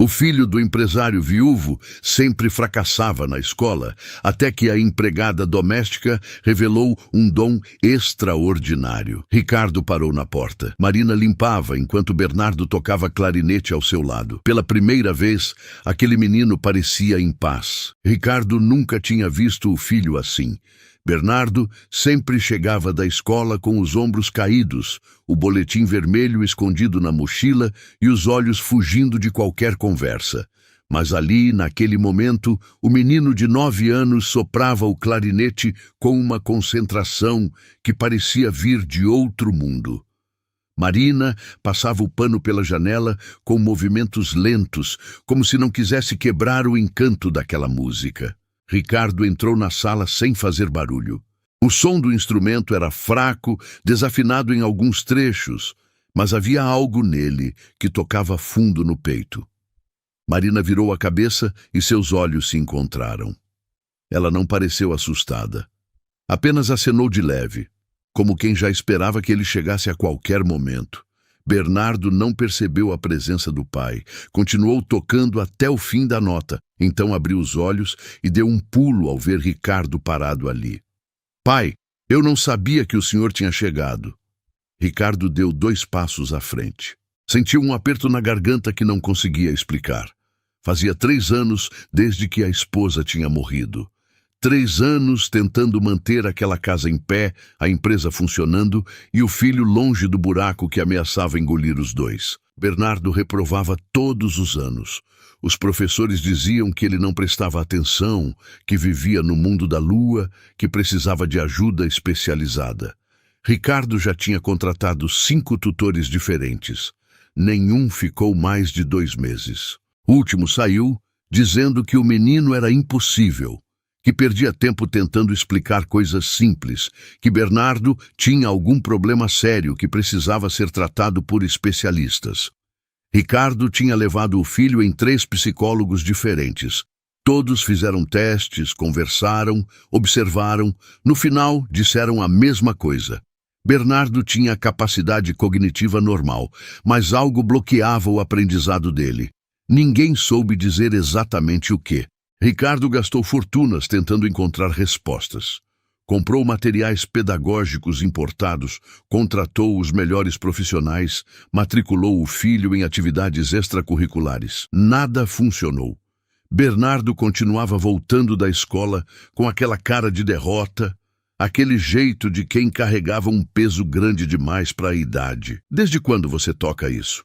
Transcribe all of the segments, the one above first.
O filho do empresário viúvo sempre fracassava na escola, até que a empregada doméstica revelou um dom extraordinário. Ricardo parou na porta. Marina limpava enquanto Bernardo tocava clarinete ao seu lado. Pela primeira vez, aquele menino parecia em paz. Ricardo nunca tinha visto o filho assim. Bernardo sempre chegava da escola com os ombros caídos, o boletim vermelho escondido na mochila e os olhos fugindo de qualquer conversa. Mas ali, naquele momento, o menino de 9 anos soprava o clarinete com uma concentração que parecia vir de outro mundo. Marina passava o pano pela janela com movimentos lentos, como se não quisesse quebrar o encanto daquela música. Ricardo entrou na sala sem fazer barulho. O som do instrumento era fraco, desafinado em alguns trechos, mas havia algo nele que tocava fundo no peito. Marina virou a cabeça e seus olhos se encontraram. Ela não pareceu assustada. Apenas acenou de leve, como quem já esperava que ele chegasse a qualquer momento. Bernardo não percebeu a presença do pai. Continuou tocando até o fim da nota. Então abriu os olhos e deu um pulo ao ver Ricardo parado ali. "Pai, eu não sabia que o senhor tinha chegado." Ricardo deu 2 passos à frente. Sentiu um aperto na garganta que não conseguia explicar. Fazia 3 anos desde que a esposa tinha morrido. 3 anos tentando manter aquela casa em pé, a empresa funcionando e o filho longe do buraco que ameaçava engolir os dois. Bernardo reprovava todos os anos. Os professores diziam que ele não prestava atenção, que vivia no mundo da lua, que precisava de ajuda especializada. Ricardo já tinha contratado 5 tutores diferentes. Nenhum ficou mais de 2 meses. O último saiu, dizendo que o menino era impossível, que perdia tempo tentando explicar coisas simples, que Bernardo tinha algum problema sério que precisava ser tratado por especialistas. Ricardo tinha levado o filho em 3 psicólogos diferentes. Todos fizeram testes, conversaram, observaram. No final, disseram a mesma coisa. Bernardo tinha capacidade cognitiva normal, mas algo bloqueava o aprendizado dele. Ninguém soube dizer exatamente o quê. Ricardo gastou fortunas tentando encontrar respostas. Comprou materiais pedagógicos importados, contratou os melhores profissionais, matriculou o filho em atividades extracurriculares. Nada funcionou. Bernardo continuava voltando da escola com aquela cara de derrota, aquele jeito de quem carregava um peso grande demais para a idade. "Desde quando você toca isso?"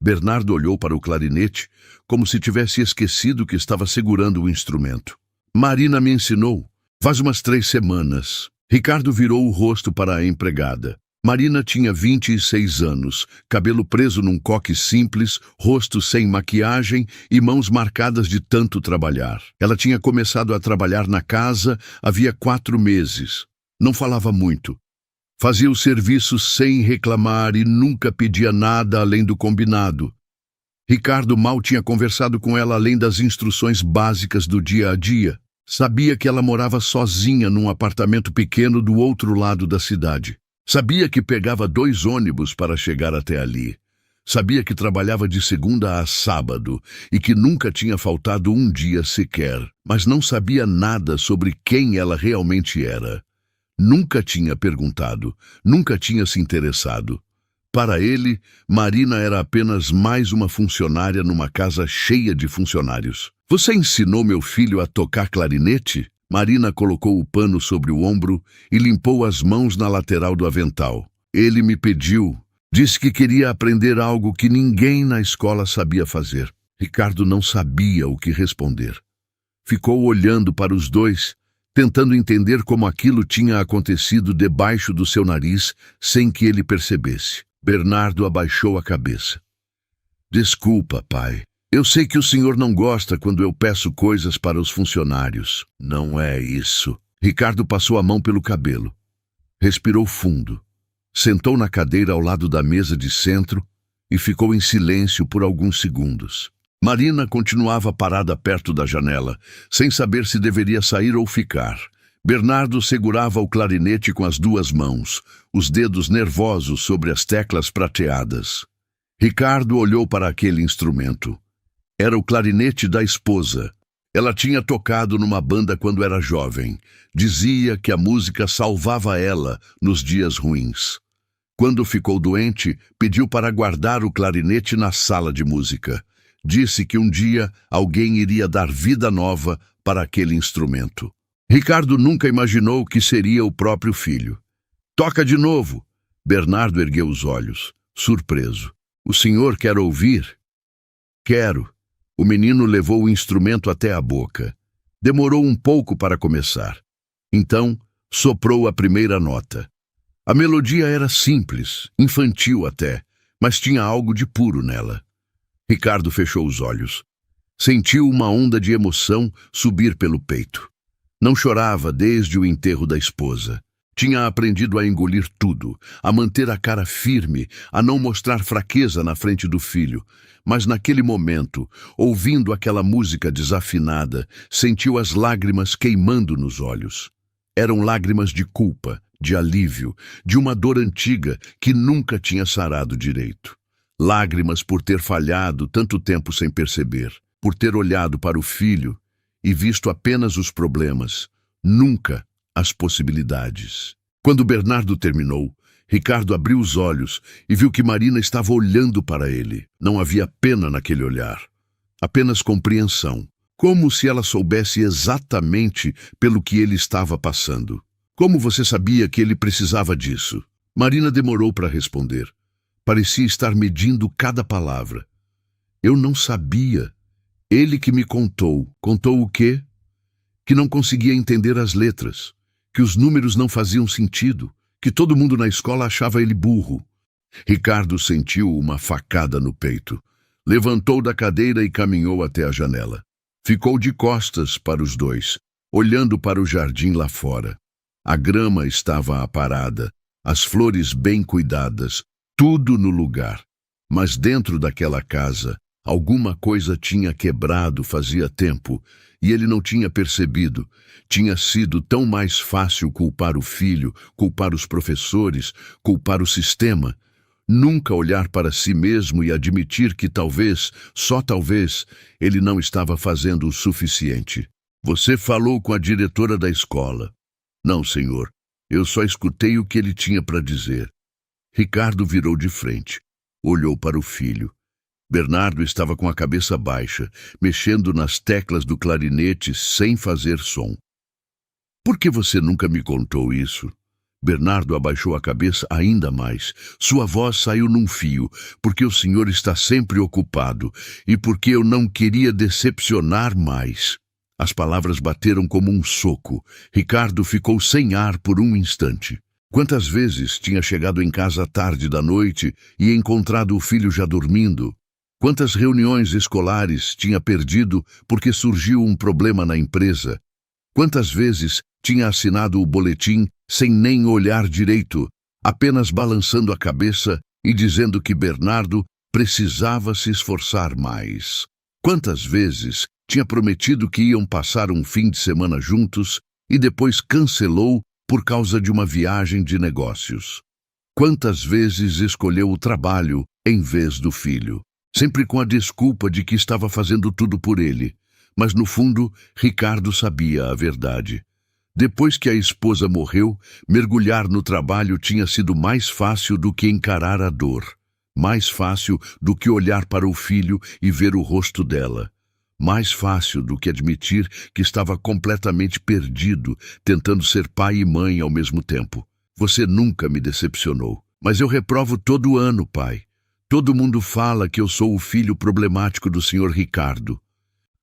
Bernardo olhou para o clarinete, como se tivesse esquecido que estava segurando o instrumento. "Marina me ensinou. Faz umas 3 semanas." Ricardo virou o rosto para a empregada. Marina tinha 26 anos, cabelo preso num coque simples, rosto sem maquiagem e mãos marcadas de tanto trabalhar. Ela tinha começado a trabalhar na casa havia 4 meses. Não falava muito. Fazia o serviço sem reclamar e nunca pedia nada além do combinado. Ricardo mal tinha conversado com ela além das instruções básicas do dia a dia. Sabia que ela morava sozinha num apartamento pequeno do outro lado da cidade. Sabia que pegava 2 ônibus para chegar até ali. Sabia que trabalhava de segunda a sábado e que nunca tinha faltado um dia sequer. Mas não sabia nada sobre quem ela realmente era. Nunca tinha perguntado, nunca tinha se interessado. Para ele, Marina era apenas mais uma funcionária numa casa cheia de funcionários. "Você ensinou meu filho a tocar clarinete?" Marina colocou o pano sobre o ombro e limpou as mãos na lateral do avental. "Ele me pediu. Disse que queria aprender algo que ninguém na escola sabia fazer." Ricardo não sabia o que responder. Ficou olhando para os dois, tentando entender como aquilo tinha acontecido debaixo do seu nariz sem que ele percebesse. Bernardo abaixou a cabeça. "Desculpa, pai. Eu sei que o senhor não gosta quando eu peço coisas para os funcionários." "Não é isso." Ricardo passou a mão pelo cabelo. Respirou fundo. Sentou na cadeira ao lado da mesa de centro e ficou em silêncio por alguns segundos. Marina continuava parada perto da janela, sem saber se deveria sair ou ficar. Bernardo segurava o clarinete com as 2 mãos, os dedos nervosos sobre as teclas prateadas. Ricardo olhou para aquele instrumento. Era o clarinete da esposa. Ela tinha tocado numa banda quando era jovem. Dizia que a música salvava ela nos dias ruins. Quando ficou doente, pediu para guardar o clarinete na sala de música. Disse que um dia alguém iria dar vida nova para aquele instrumento. Ricardo nunca imaginou que seria o próprio filho. Toca de novo! Bernardo ergueu os olhos, surpreso. O senhor quer ouvir? Quero. O menino levou o instrumento até a boca. Demorou um pouco para começar. Então, soprou a primeira nota. A melodia era simples, infantil até, mas tinha algo de puro nela. Ricardo fechou os olhos. Sentiu uma onda de emoção subir pelo peito. Não chorava desde o enterro da esposa. Tinha aprendido a engolir tudo, a manter a cara firme, a não mostrar fraqueza na frente do filho. Mas naquele momento, ouvindo aquela música desafinada, sentiu as lágrimas queimando nos olhos. Eram lágrimas de culpa, de alívio, de uma dor antiga que nunca tinha sarado direito. Lágrimas por ter falhado tanto tempo sem perceber, por ter olhado para o filho e visto apenas os problemas, nunca as possibilidades. Quando Bernardo terminou, Ricardo abriu os olhos e viu que Marina estava olhando para ele. Não havia pena naquele olhar, apenas compreensão, como se ela soubesse exatamente pelo que ele estava passando. Como você sabia que ele precisava disso? Marina demorou para responder. Parecia estar medindo cada palavra. Eu não sabia. Ele que me contou. Contou o quê? Que não conseguia entender as letras, que os números não faziam sentido, que todo mundo na escola achava ele burro. Ricardo sentiu uma facada no peito. Levantou da cadeira e caminhou até a janela. Ficou de costas para os dois, olhando para o jardim lá fora. A grama estava aparada, as flores bem cuidadas, tudo no lugar. Mas dentro daquela casa, alguma coisa tinha quebrado fazia tempo, e ele não tinha percebido. Tinha sido tão mais fácil culpar o filho, culpar os professores, culpar o sistema. Nunca olhar para si mesmo e admitir que talvez, só talvez, ele não estava fazendo o suficiente. Você falou com a diretora da escola. Não, senhor. Eu só escutei o que ele tinha para dizer. Ricardo virou de frente. Olhou para o filho. Bernardo estava com a cabeça baixa, mexendo nas teclas do clarinete sem fazer som. Por que você nunca me contou isso? Bernardo abaixou a cabeça ainda mais. Sua voz saiu num fio, porque o senhor está sempre ocupado e porque eu não queria decepcionar mais. As palavras bateram como um soco. Ricardo ficou sem ar por um instante. Quantas vezes tinha chegado em casa tarde da noite e encontrado o filho já dormindo? Quantas reuniões escolares tinha perdido porque surgiu um problema na empresa? Quantas vezes tinha assinado o boletim sem nem olhar direito, apenas balançando a cabeça e dizendo que Bernardo precisava se esforçar mais? Quantas vezes tinha prometido que iam passar um fim de semana juntos e depois cancelou por causa de uma viagem de negócios? Quantas vezes escolheu o trabalho em vez do filho? Sempre com a desculpa de que estava fazendo tudo por ele. Mas no fundo, Ricardo sabia a verdade. Depois que a esposa morreu, mergulhar no trabalho tinha sido mais fácil do que encarar a dor. Mais fácil do que olhar para o filho e ver o rosto dela. Mais fácil do que admitir que estava completamente perdido, tentando ser pai e mãe ao mesmo tempo. Você nunca me decepcionou, mas eu reprovo todo ano, pai. Todo mundo fala que eu sou o filho problemático do Sr. Ricardo.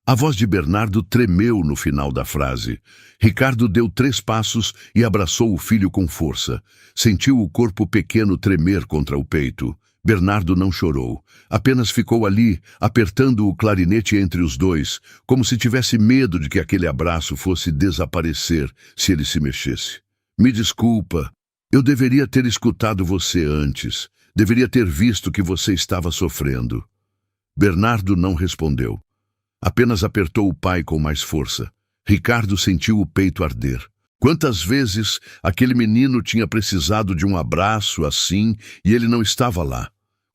A voz de Bernardo tremeu no final da frase. Ricardo deu 3 passos e abraçou o filho com força. Sentiu o corpo pequeno tremer contra o peito. Bernardo não chorou. Apenas ficou ali, apertando o clarinete entre os dois, como se tivesse medo de que aquele abraço fosse desaparecer se ele se mexesse. Me desculpa. Eu deveria ter escutado você antes. Deveria ter visto que você estava sofrendo. Bernardo não respondeu. Apenas apertou o pai com mais força. Ricardo sentiu o peito arder. Quantas vezes aquele menino tinha precisado de um abraço assim e ele não estava lá?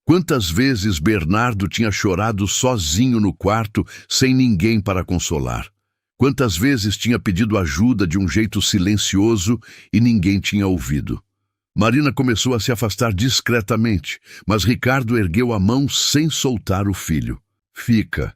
Quantas vezes Bernardo tinha chorado sozinho no quarto, sem ninguém para consolar. Quantas vezes tinha pedido ajuda de um jeito silencioso e ninguém tinha ouvido. Marina começou a se afastar discretamente, mas Ricardo ergueu a mão sem soltar o filho. Fica.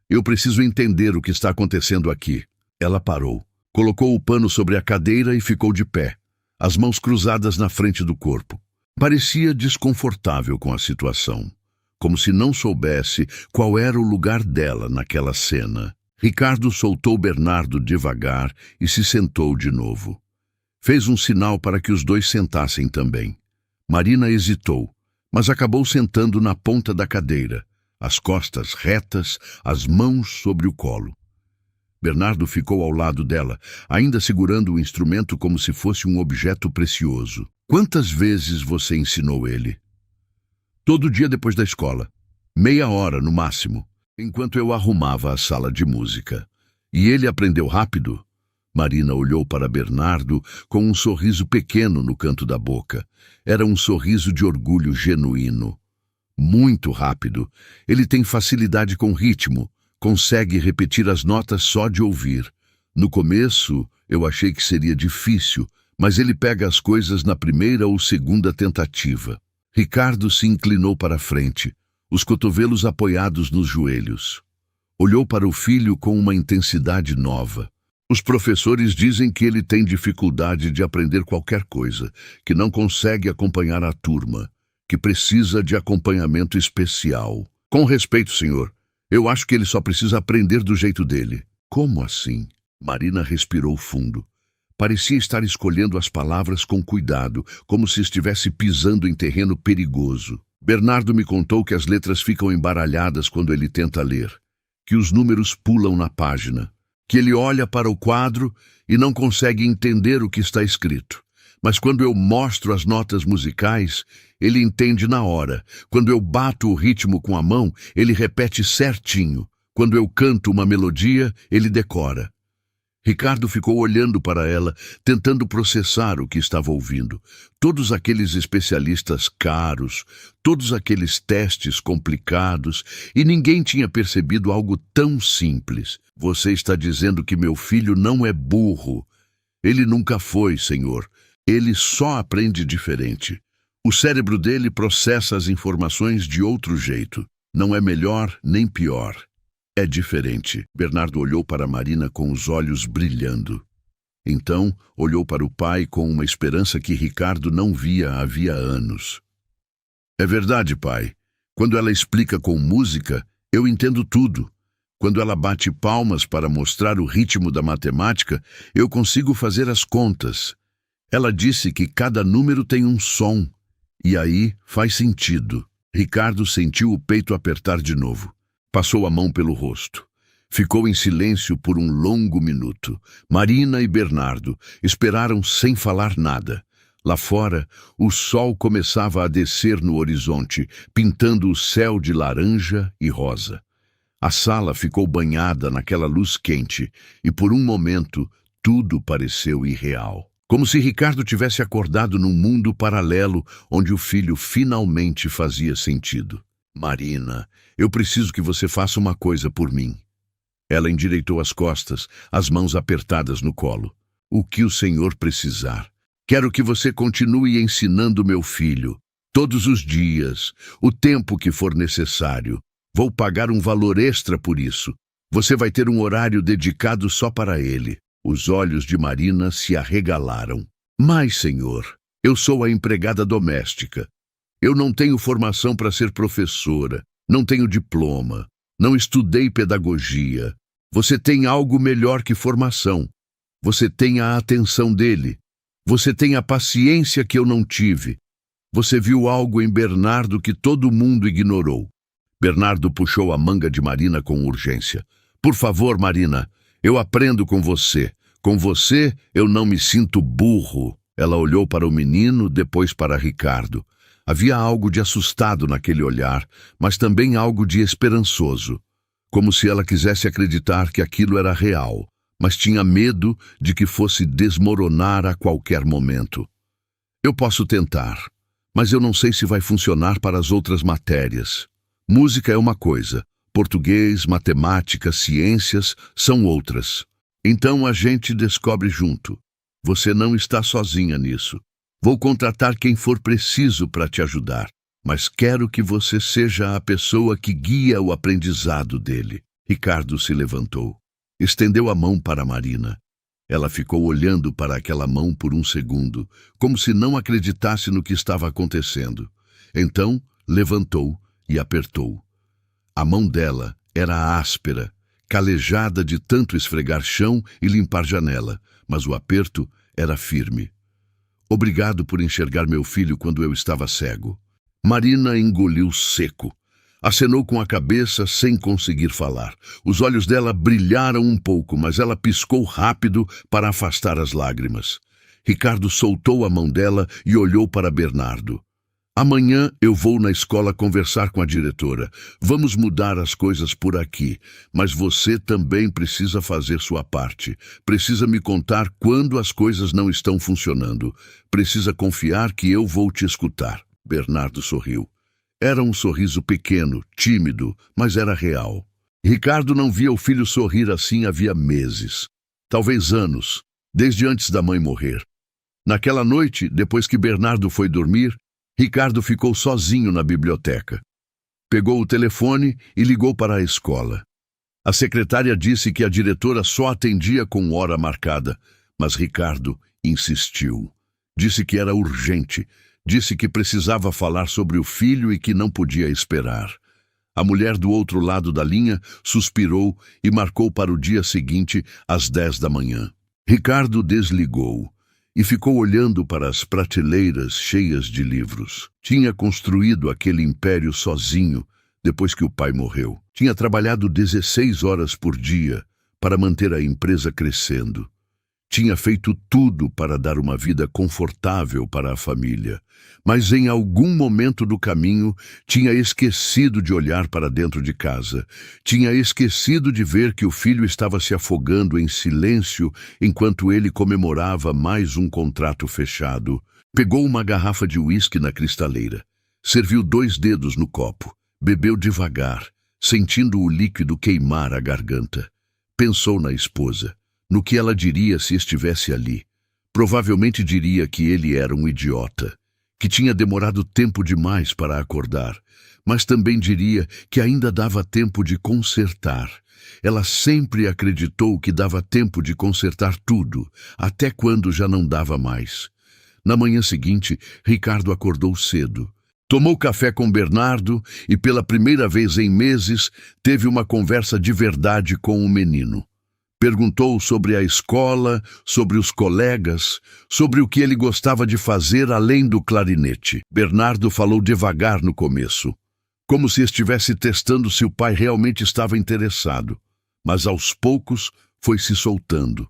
Eu preciso entender o que está acontecendo aqui. Ela parou, colocou o pano sobre a cadeira e ficou de pé, as mãos cruzadas na frente do corpo. Parecia desconfortável com a situação, como se não soubesse qual era o lugar dela naquela cena. Ricardo soltou Bernardo devagar e se sentou de novo. Fez um sinal para que os dois sentassem também. Marina hesitou, mas acabou sentando na ponta da cadeira, as costas retas, as mãos sobre o colo. Bernardo ficou ao lado dela, ainda segurando o instrumento como se fosse um objeto precioso. Quantas vezes você ensinou ele? Todo dia depois da escola. Meia hora no máximo, enquanto eu arrumava a sala de música. E ele aprendeu rápido? Marina olhou para Bernardo com um sorriso pequeno no canto da boca. Era um sorriso de orgulho genuíno. Muito rápido. Ele tem facilidade com ritmo. Consegue repetir as notas só de ouvir. No começo, eu achei que seria difícil, mas ele pega as coisas na primeira ou segunda tentativa. Ricardo se inclinou para a frente, os cotovelos apoiados nos joelhos. Olhou para o filho com uma intensidade nova. Os professores dizem que ele tem dificuldade de aprender qualquer coisa, que não consegue acompanhar a turma, que precisa de acompanhamento especial. Com respeito, senhor, eu acho que ele só precisa aprender do jeito dele. Como assim? Marina respirou fundo. Parecia estar escolhendo as palavras com cuidado, como se estivesse pisando em terreno perigoso. Bernardo me contou que as letras ficam embaralhadas quando ele tenta ler, que os números pulam na página, que ele olha para o quadro e não consegue entender o que está escrito. Mas quando eu mostro as notas musicais, ele entende na hora. Quando eu bato o ritmo com a mão, ele repete certinho. Quando eu canto uma melodia, ele decora. Ricardo ficou olhando para ela, tentando processar o que estava ouvindo. Todos aqueles especialistas caros, todos aqueles testes complicados, e ninguém tinha percebido algo tão simples. Você está dizendo que meu filho não é burro. Ele nunca foi, senhor. Ele só aprende diferente. O cérebro dele processa as informações de outro jeito. Não é melhor nem pior. É diferente. Bernardo olhou para Marina com os olhos brilhando. Então, olhou para o pai com uma esperança que Ricardo não via havia anos. É verdade, pai. Quando ela explica com música, eu entendo tudo. Quando ela bate palmas para mostrar o ritmo da matemática, eu consigo fazer as contas. Ela disse que cada número tem um som. E aí faz sentido. Ricardo sentiu o peito apertar de novo. Passou a mão pelo rosto. Ficou em silêncio por um longo minuto. Marina e Bernardo esperaram sem falar nada. Lá fora, o sol começava a descer no horizonte, pintando o céu de laranja e rosa. A sala ficou banhada naquela luz quente e, por um momento, tudo pareceu irreal. Como se Ricardo tivesse acordado num mundo paralelo onde o filho finalmente fazia sentido. Marina, eu preciso que você faça uma coisa por mim. Ela endireitou as costas, as mãos apertadas no colo. O que o senhor precisar. Quero que você continue ensinando meu filho, todos os dias, o tempo que for necessário. Vou pagar um valor extra por isso. Você vai ter um horário dedicado só para ele. Os olhos de Marina se arregalaram. Mas, senhor, eu sou a empregada doméstica. Eu não tenho formação para ser professora, não tenho diploma, não estudei pedagogia. Você tem algo melhor que formação. Você tem a atenção dele. Você tem a paciência que eu não tive. Você viu algo em Bernardo que todo mundo ignorou. Bernardo puxou a manga de Marina com urgência. Por favor, Marina, eu aprendo com você. Com você, eu não me sinto burro. Ela olhou para o menino, depois para Ricardo. Havia algo de assustado naquele olhar, mas também algo de esperançoso. Como se ela quisesse acreditar que aquilo era real, mas tinha medo de que fosse desmoronar a qualquer momento. Eu posso tentar, mas eu não sei se vai funcionar para as outras matérias. Música é uma coisa, português, matemática, ciências são outras. Então a gente descobre junto. Você não está sozinha nisso. Vou contratar quem for preciso para te ajudar, mas quero que você seja a pessoa que guia o aprendizado dele. Ricardo se levantou. Estendeu a mão para Marina. Ela ficou olhando para aquela mão por um segundo, como se não acreditasse no que estava acontecendo. Então, levantou e apertou. A mão dela era áspera, calejada de tanto esfregar chão e limpar janela, mas o aperto era firme. Obrigado por enxergar meu filho quando eu estava cego. Marina engoliu seco. Acenou com a cabeça sem conseguir falar. Os olhos dela brilharam um pouco, mas ela piscou rápido para afastar as lágrimas. Ricardo soltou a mão dela e olhou para Bernardo. Amanhã eu vou na escola conversar com a diretora. Vamos mudar as coisas por aqui, mas você também precisa fazer sua parte. Precisa me contar quando as coisas não estão funcionando. Precisa confiar que eu vou te escutar. Bernardo sorriu. Era um sorriso pequeno, tímido, mas era real. Ricardo não via o filho sorrir assim havia meses, talvez anos, desde antes da mãe morrer. Naquela noite, depois que Bernardo foi dormir, Ricardo ficou sozinho na biblioteca. Pegou o telefone e ligou para a escola. A secretária disse que a diretora só atendia com hora marcada, mas Ricardo insistiu. Disse que era urgente. Disse que precisava falar sobre o filho e que não podia esperar. A mulher do outro lado da linha suspirou e marcou para o dia seguinte, às 10 da manhã. Ricardo desligou e ficou olhando para as prateleiras cheias de livros. Tinha construído aquele império sozinho depois que o pai morreu. Tinha trabalhado 16 horas por dia para manter a empresa crescendo. Tinha feito tudo para dar uma vida confortável para a família, mas em algum momento do caminho tinha esquecido de olhar para dentro de casa. Tinha esquecido de ver que o filho estava se afogando em silêncio enquanto ele comemorava mais um contrato fechado. Pegou uma garrafa de uísque na cristaleira, serviu 2 dedos no copo, bebeu devagar, sentindo o líquido queimar a garganta. Pensou na esposa. No que ela diria se estivesse ali. Provavelmente diria que ele era um idiota, que tinha demorado tempo demais para acordar, mas também diria que ainda dava tempo de consertar. Ela sempre acreditou que dava tempo de consertar tudo, até quando já não dava mais. Na manhã seguinte, Ricardo acordou cedo. Tomou café com Bernardo e, pela primeira vez em meses, teve uma conversa de verdade com o menino. Perguntou sobre a escola, sobre os colegas, sobre o que ele gostava de fazer além do clarinete. Bernardo falou devagar no começo, como se estivesse testando se o pai realmente estava interessado, mas aos poucos foi se soltando.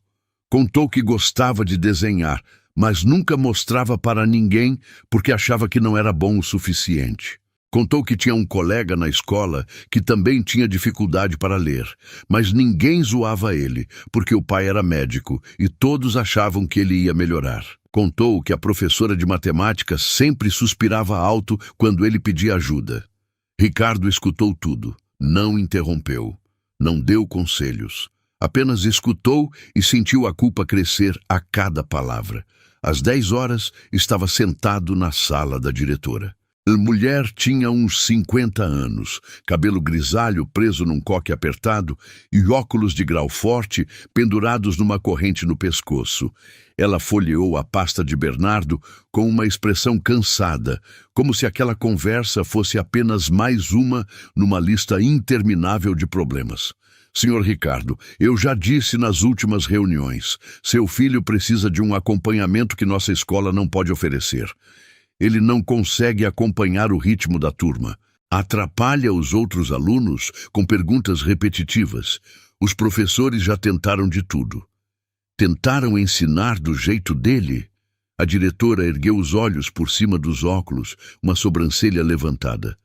Contou que gostava de desenhar, mas nunca mostrava para ninguém porque achava que não era bom o suficiente. Contou que tinha um colega na escola que também tinha dificuldade para ler, mas ninguém zoava ele, porque o pai era médico e todos achavam que ele ia melhorar. Contou que a professora de matemática sempre suspirava alto quando ele pedia ajuda. Ricardo escutou tudo, não interrompeu, não deu conselhos, apenas escutou e sentiu a culpa crescer a cada palavra. Às 10 horas, estava sentado na sala da diretora. A mulher tinha uns 50 anos, cabelo grisalho preso num coque apertado e óculos de grau forte pendurados numa corrente no pescoço. Ela folheou a pasta de Bernardo com uma expressão cansada, como se aquela conversa fosse apenas mais uma numa lista interminável de problemas. Senhor Ricardo, eu já disse nas últimas reuniões, seu filho precisa de um acompanhamento que nossa escola não pode oferecer. Ele não consegue acompanhar o ritmo da turma. Atrapalha os outros alunos com perguntas repetitivas. Os professores já tentaram de tudo. Tentaram ensinar do jeito dele. A diretora ergueu os olhos por cima dos óculos, uma sobrancelha levantada.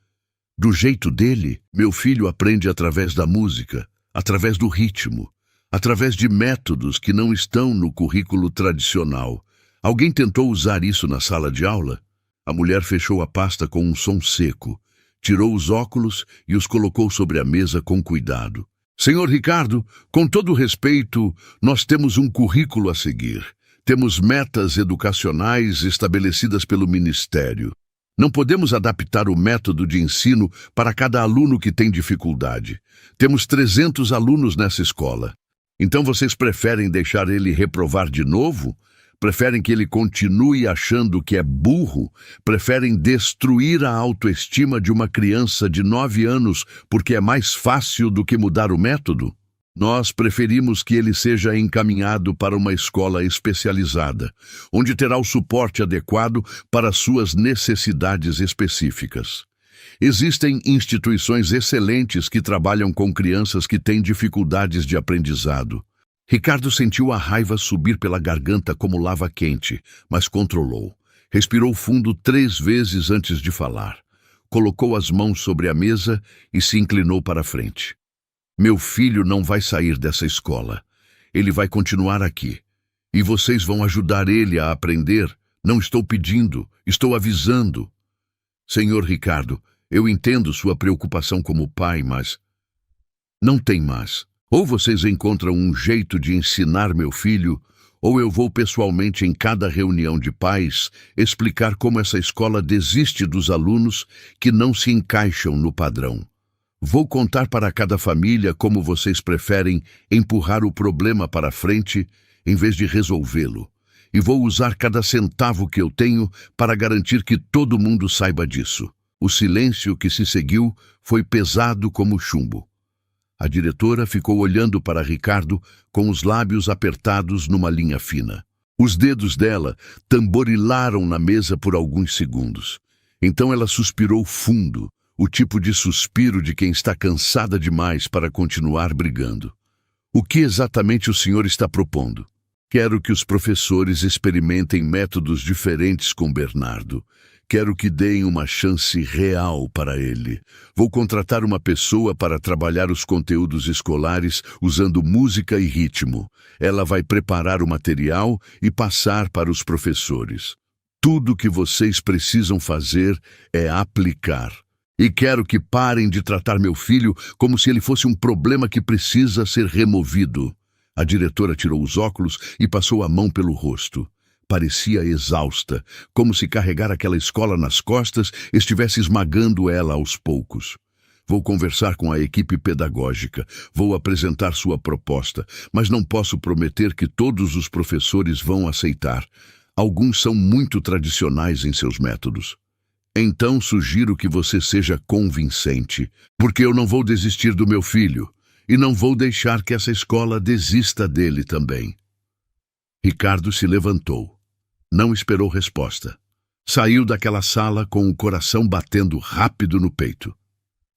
Do jeito dele, meu filho aprende através da música, através do ritmo, através de métodos que não estão no currículo tradicional. Alguém tentou usar isso na sala de aula? A mulher fechou a pasta com um som seco, tirou os óculos e os colocou sobre a mesa com cuidado. Senhor Ricardo, com todo respeito, nós temos um currículo a seguir. Temos metas educacionais estabelecidas pelo Ministério. Não podemos adaptar o método de ensino para cada aluno que tem dificuldade. Temos 300 alunos nessa escola. Então vocês preferem deixar ele reprovar de novo? Preferem que ele continue achando que é burro? Preferem destruir a autoestima de uma criança de 9 anos porque é mais fácil do que mudar o método? Nós preferimos que ele seja encaminhado para uma escola especializada, onde terá o suporte adequado para suas necessidades específicas. Existem instituições excelentes que trabalham com crianças que têm dificuldades de aprendizado. Ricardo sentiu a raiva subir pela garganta como lava quente, mas controlou. Respirou fundo 3 vezes antes de falar. Colocou as mãos sobre a mesa e se inclinou para a frente. Meu filho não vai sair dessa escola. Ele vai continuar aqui. E vocês vão ajudar ele a aprender. Não estou pedindo, estou avisando. Senhor Ricardo, eu entendo sua preocupação como pai, mas... Não tem mais. Ou vocês encontram um jeito de ensinar meu filho, ou eu vou pessoalmente em cada reunião de pais explicar como essa escola desiste dos alunos que não se encaixam no padrão. Vou contar para cada família como vocês preferem empurrar o problema para frente em vez de resolvê-lo. E vou usar cada centavo que eu tenho para garantir que todo mundo saiba disso. O silêncio que se seguiu foi pesado como chumbo. A diretora ficou olhando para Ricardo com os lábios apertados numa linha fina. Os dedos dela tamborilaram na mesa por alguns segundos. Então ela suspirou fundo, o tipo de suspiro de quem está cansada demais para continuar brigando. O que exatamente o senhor está propondo? Quero que os professores experimentem métodos diferentes com Bernardo. Quero que deem uma chance real para ele. Vou contratar uma pessoa para trabalhar os conteúdos escolares usando música e ritmo. Ela vai preparar o material e passar para os professores. Tudo que vocês precisam fazer é aplicar. E quero que parem de tratar meu filho como se ele fosse um problema que precisa ser removido. A diretora tirou os óculos e passou a mão pelo rosto. Parecia exausta, como se carregar aquela escola nas costas estivesse esmagando ela aos poucos. Vou conversar com a equipe pedagógica, vou apresentar sua proposta, mas não posso prometer que todos os professores vão aceitar. Alguns são muito tradicionais em seus métodos. Então sugiro que você seja convincente, porque eu não vou desistir do meu filho, e não vou deixar que essa escola desista dele também. Ricardo se levantou. Não esperou resposta. Saiu daquela sala com o coração batendo rápido no peito.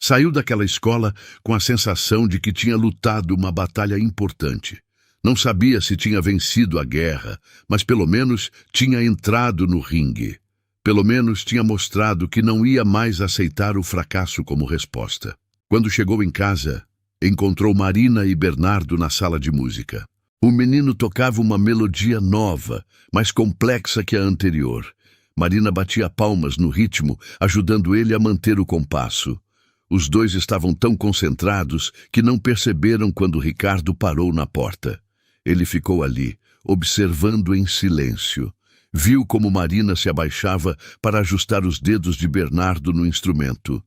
Saiu daquela escola com a sensação de que tinha lutado uma batalha importante. Não sabia se tinha vencido a guerra, mas pelo menos tinha entrado no ringue. Pelo menos tinha mostrado que não ia mais aceitar o fracasso como resposta. Quando chegou em casa, encontrou Marina e Bernardo na sala de música. O menino tocava uma melodia nova, mais complexa que a anterior. Marina batia palmas no ritmo, ajudando ele a manter o compasso. Os dois estavam tão concentrados que não perceberam quando Ricardo parou na porta. Ele ficou ali, observando em silêncio. Viu como Marina se abaixava para ajustar os dedos de Bernardo no instrumento.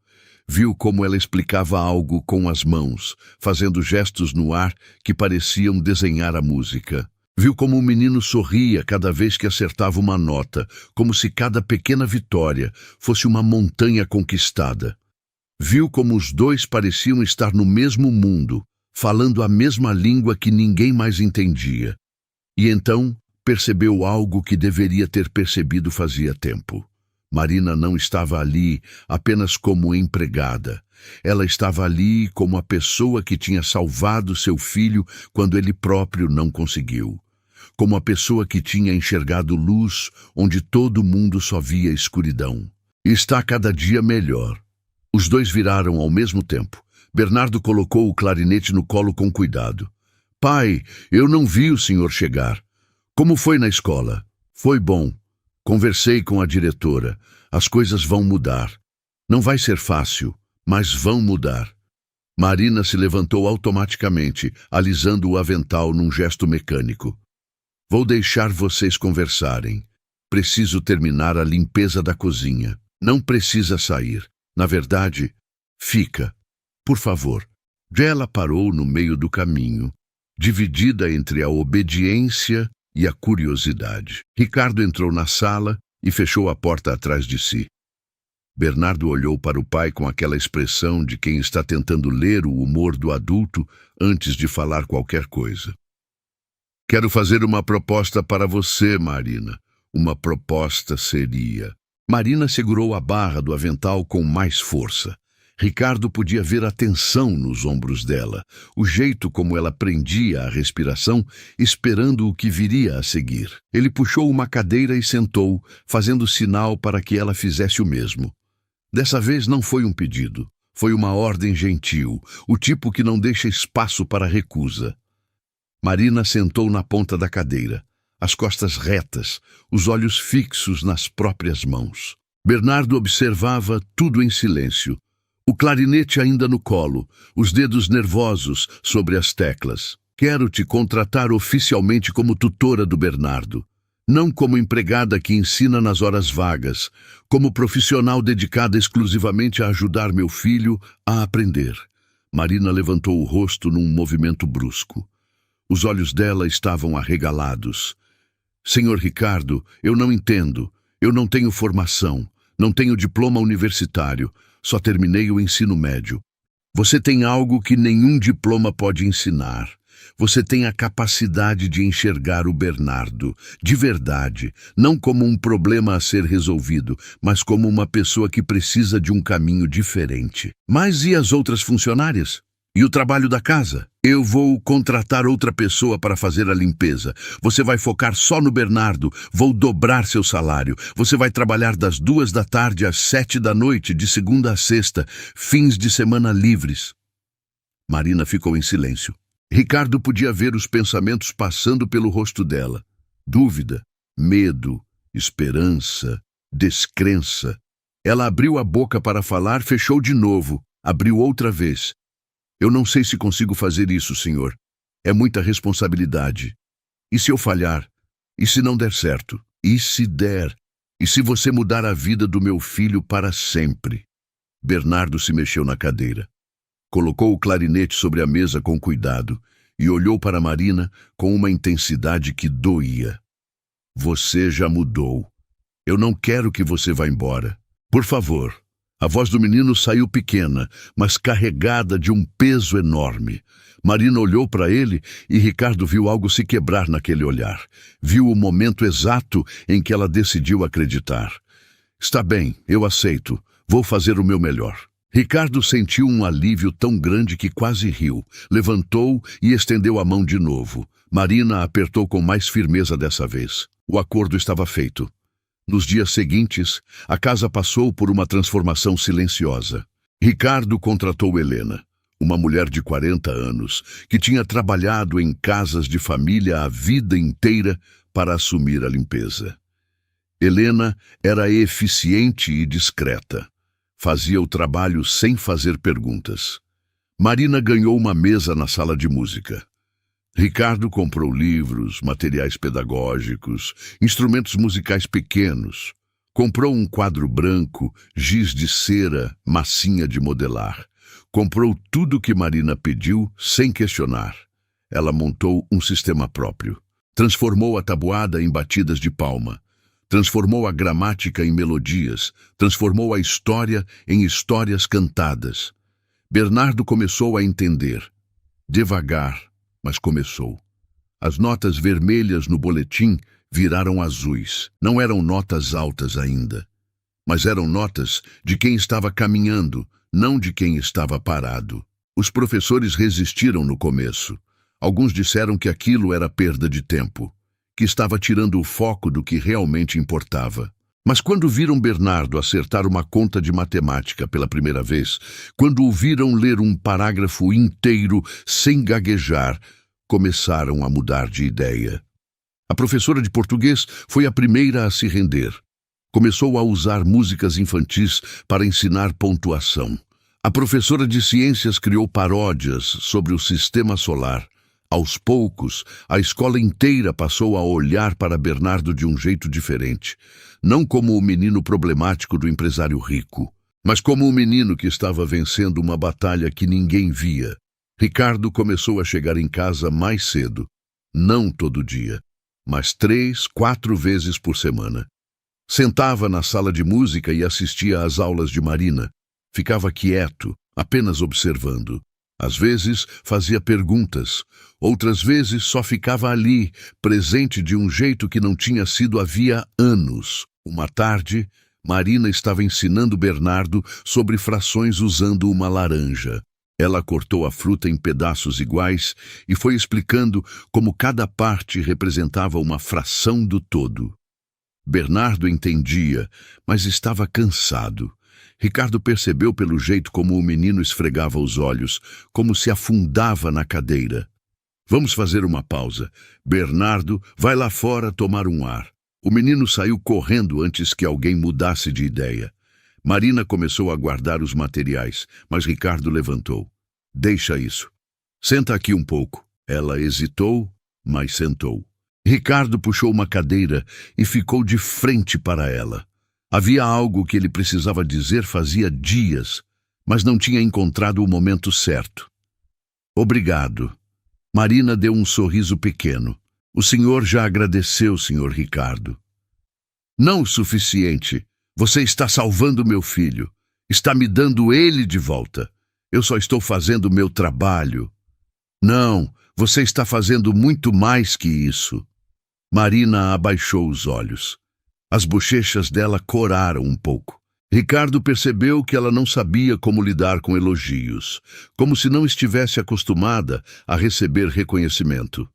Viu como ela explicava algo com as mãos, fazendo gestos no ar que pareciam desenhar a música. Viu como o menino sorria cada vez que acertava uma nota, como se cada pequena vitória fosse uma montanha conquistada. Viu como os dois pareciam estar no mesmo mundo, falando a mesma língua que ninguém mais entendia. E então percebeu algo que deveria ter percebido fazia tempo. Marina não estava ali apenas como empregada. Ela estava ali como a pessoa que tinha salvado seu filho quando ele próprio não conseguiu. Como a pessoa que tinha enxergado luz onde todo mundo só via escuridão. E está cada dia melhor. Os dois viraram ao mesmo tempo. Bernardo colocou o clarinete no colo com cuidado. Pai, eu não vi o senhor chegar. Como foi na escola? Foi bom. Conversei com a diretora. As coisas vão mudar. Não vai ser fácil, mas vão mudar. Marina se levantou automaticamente, alisando o avental num gesto mecânico. Vou deixar vocês conversarem. Preciso terminar a limpeza da cozinha. Não precisa sair. Na verdade, fica. Por favor. Ela parou no meio do caminho, dividida entre a obediência e a curiosidade. Ricardo entrou na sala e fechou a porta atrás de si. Bernardo olhou para o pai com aquela expressão de quem está tentando ler o humor do adulto antes de falar qualquer coisa. Quero fazer uma proposta para você, Marina. Uma proposta seria... Marina segurou a barra do avental com mais força. Ricardo podia ver a tensão nos ombros dela, o jeito como ela prendia a respiração, esperando o que viria a seguir. Ele puxou uma cadeira e sentou, fazendo sinal para que ela fizesse o mesmo. Dessa vez não foi um pedido, foi uma ordem gentil, o tipo que não deixa espaço para recusa. Marina sentou na ponta da cadeira, as costas retas, os olhos fixos nas próprias mãos. Bernardo observava tudo em silêncio. O clarinete ainda no colo, os dedos nervosos sobre as teclas. Quero te contratar oficialmente como tutora do Bernardo. Não como empregada que ensina nas horas vagas, como profissional dedicada exclusivamente a ajudar meu filho a aprender. Marina levantou o rosto num movimento brusco. Os olhos dela estavam arregalados. Senhor Ricardo, eu não entendo. Eu não tenho formação, não tenho diploma universitário. Só terminei o ensino médio. Você tem algo que nenhum diploma pode ensinar. Você tem a capacidade de enxergar o Bernardo, de verdade, não como um problema a ser resolvido, mas como uma pessoa que precisa de um caminho diferente. Mas e as outras funcionárias? E o trabalho da casa? Eu vou contratar outra pessoa para fazer a limpeza. Você vai focar só no Bernardo. Vou dobrar seu salário. Você vai trabalhar das 14h às 19h, de segunda a sexta, fins de semana livres. Marina ficou em silêncio. Ricardo podia ver os pensamentos passando pelo rosto dela. Dúvida, medo, esperança, descrença. Ela abriu a boca para falar, fechou de novo. Abriu outra vez. Eu não sei se consigo fazer isso, senhor. É muita responsabilidade. E se eu falhar? E se não der certo? E se der? E se você mudar a vida do meu filho para sempre? Bernardo se mexeu na cadeira. Colocou o clarinete sobre a mesa com cuidado e olhou para Marina com uma intensidade que doía. Você já mudou. Eu não quero que você vá embora. Por favor. A voz do menino saiu pequena, mas carregada de um peso enorme. Marina olhou para ele e Ricardo viu algo se quebrar naquele olhar. Viu o momento exato em que ela decidiu acreditar. Está bem, eu aceito. Vou fazer o meu melhor. Ricardo sentiu um alívio tão grande que quase riu. Levantou e estendeu a mão de novo. Marina apertou com mais firmeza dessa vez. O acordo estava feito. Nos dias seguintes, a casa passou por uma transformação silenciosa. Ricardo contratou Helena, uma mulher de 40 anos, que tinha trabalhado em casas de família a vida inteira para assumir a limpeza. Helena era eficiente e discreta. Fazia o trabalho sem fazer perguntas. Marina ganhou uma mesa na sala de música. Ricardo comprou livros, materiais pedagógicos, instrumentos musicais pequenos. Comprou um quadro branco, giz de cera, massinha de modelar. Comprou tudo que Marina pediu sem questionar. Ela montou um sistema próprio. Transformou a tabuada em batidas de palma. Transformou a gramática em melodias. Transformou a história em histórias cantadas. Bernardo começou a entender. Devagar, mas começou. As notas vermelhas no boletim viraram azuis. Não eram notas altas ainda, mas eram notas de quem estava caminhando, não de quem estava parado. Os professores resistiram no começo. Alguns disseram que aquilo era perda de tempo, que estava tirando o foco do que realmente importava. Mas quando viram Bernardo acertar uma conta de matemática pela primeira vez, quando o viram ler um parágrafo inteiro sem gaguejar, começaram a mudar de ideia. A professora de português foi a primeira a se render. Começou a usar músicas infantis para ensinar pontuação. A professora de ciências criou paródias sobre o sistema solar. Aos poucos, a escola inteira passou a olhar para Bernardo de um jeito diferente. Não como o menino problemático do empresário rico, mas como o menino que estava vencendo uma batalha que ninguém via. Ricardo começou a chegar em casa mais cedo. Não todo dia, mas 3, 4 vezes por semana. Sentava na sala de música e assistia às aulas de Marina. Ficava quieto, apenas observando. Às vezes fazia perguntas, outras vezes só ficava ali, presente de um jeito que não tinha sido havia anos. Uma tarde, Marina estava ensinando Bernardo sobre frações usando uma laranja. Ela cortou a fruta em pedaços iguais e foi explicando como cada parte representava uma fração do todo. Bernardo entendia, mas estava cansado. Ricardo percebeu pelo jeito como o menino esfregava os olhos, como se afundava na cadeira. Vamos fazer uma pausa. Bernardo, vai lá fora tomar um ar. O menino saiu correndo antes que alguém mudasse de ideia. Marina começou a guardar os materiais, mas Ricardo levantou. Deixa isso. Senta aqui um pouco. Ela hesitou, mas sentou. Ricardo puxou uma cadeira e ficou de frente para ela. Havia algo que ele precisava dizer fazia dias, mas não tinha encontrado o momento certo. Obrigado. Marina deu um sorriso pequeno. O senhor já agradeceu, senhor Ricardo. Não o suficiente. Você está salvando meu filho. Está me dando ele de volta. Eu só estou fazendo o meu trabalho. Não, você está fazendo muito mais que isso. Marina abaixou os olhos. As bochechas dela coraram um pouco. Ricardo percebeu que ela não sabia como lidar com elogios, como se não estivesse acostumada a receber reconhecimento.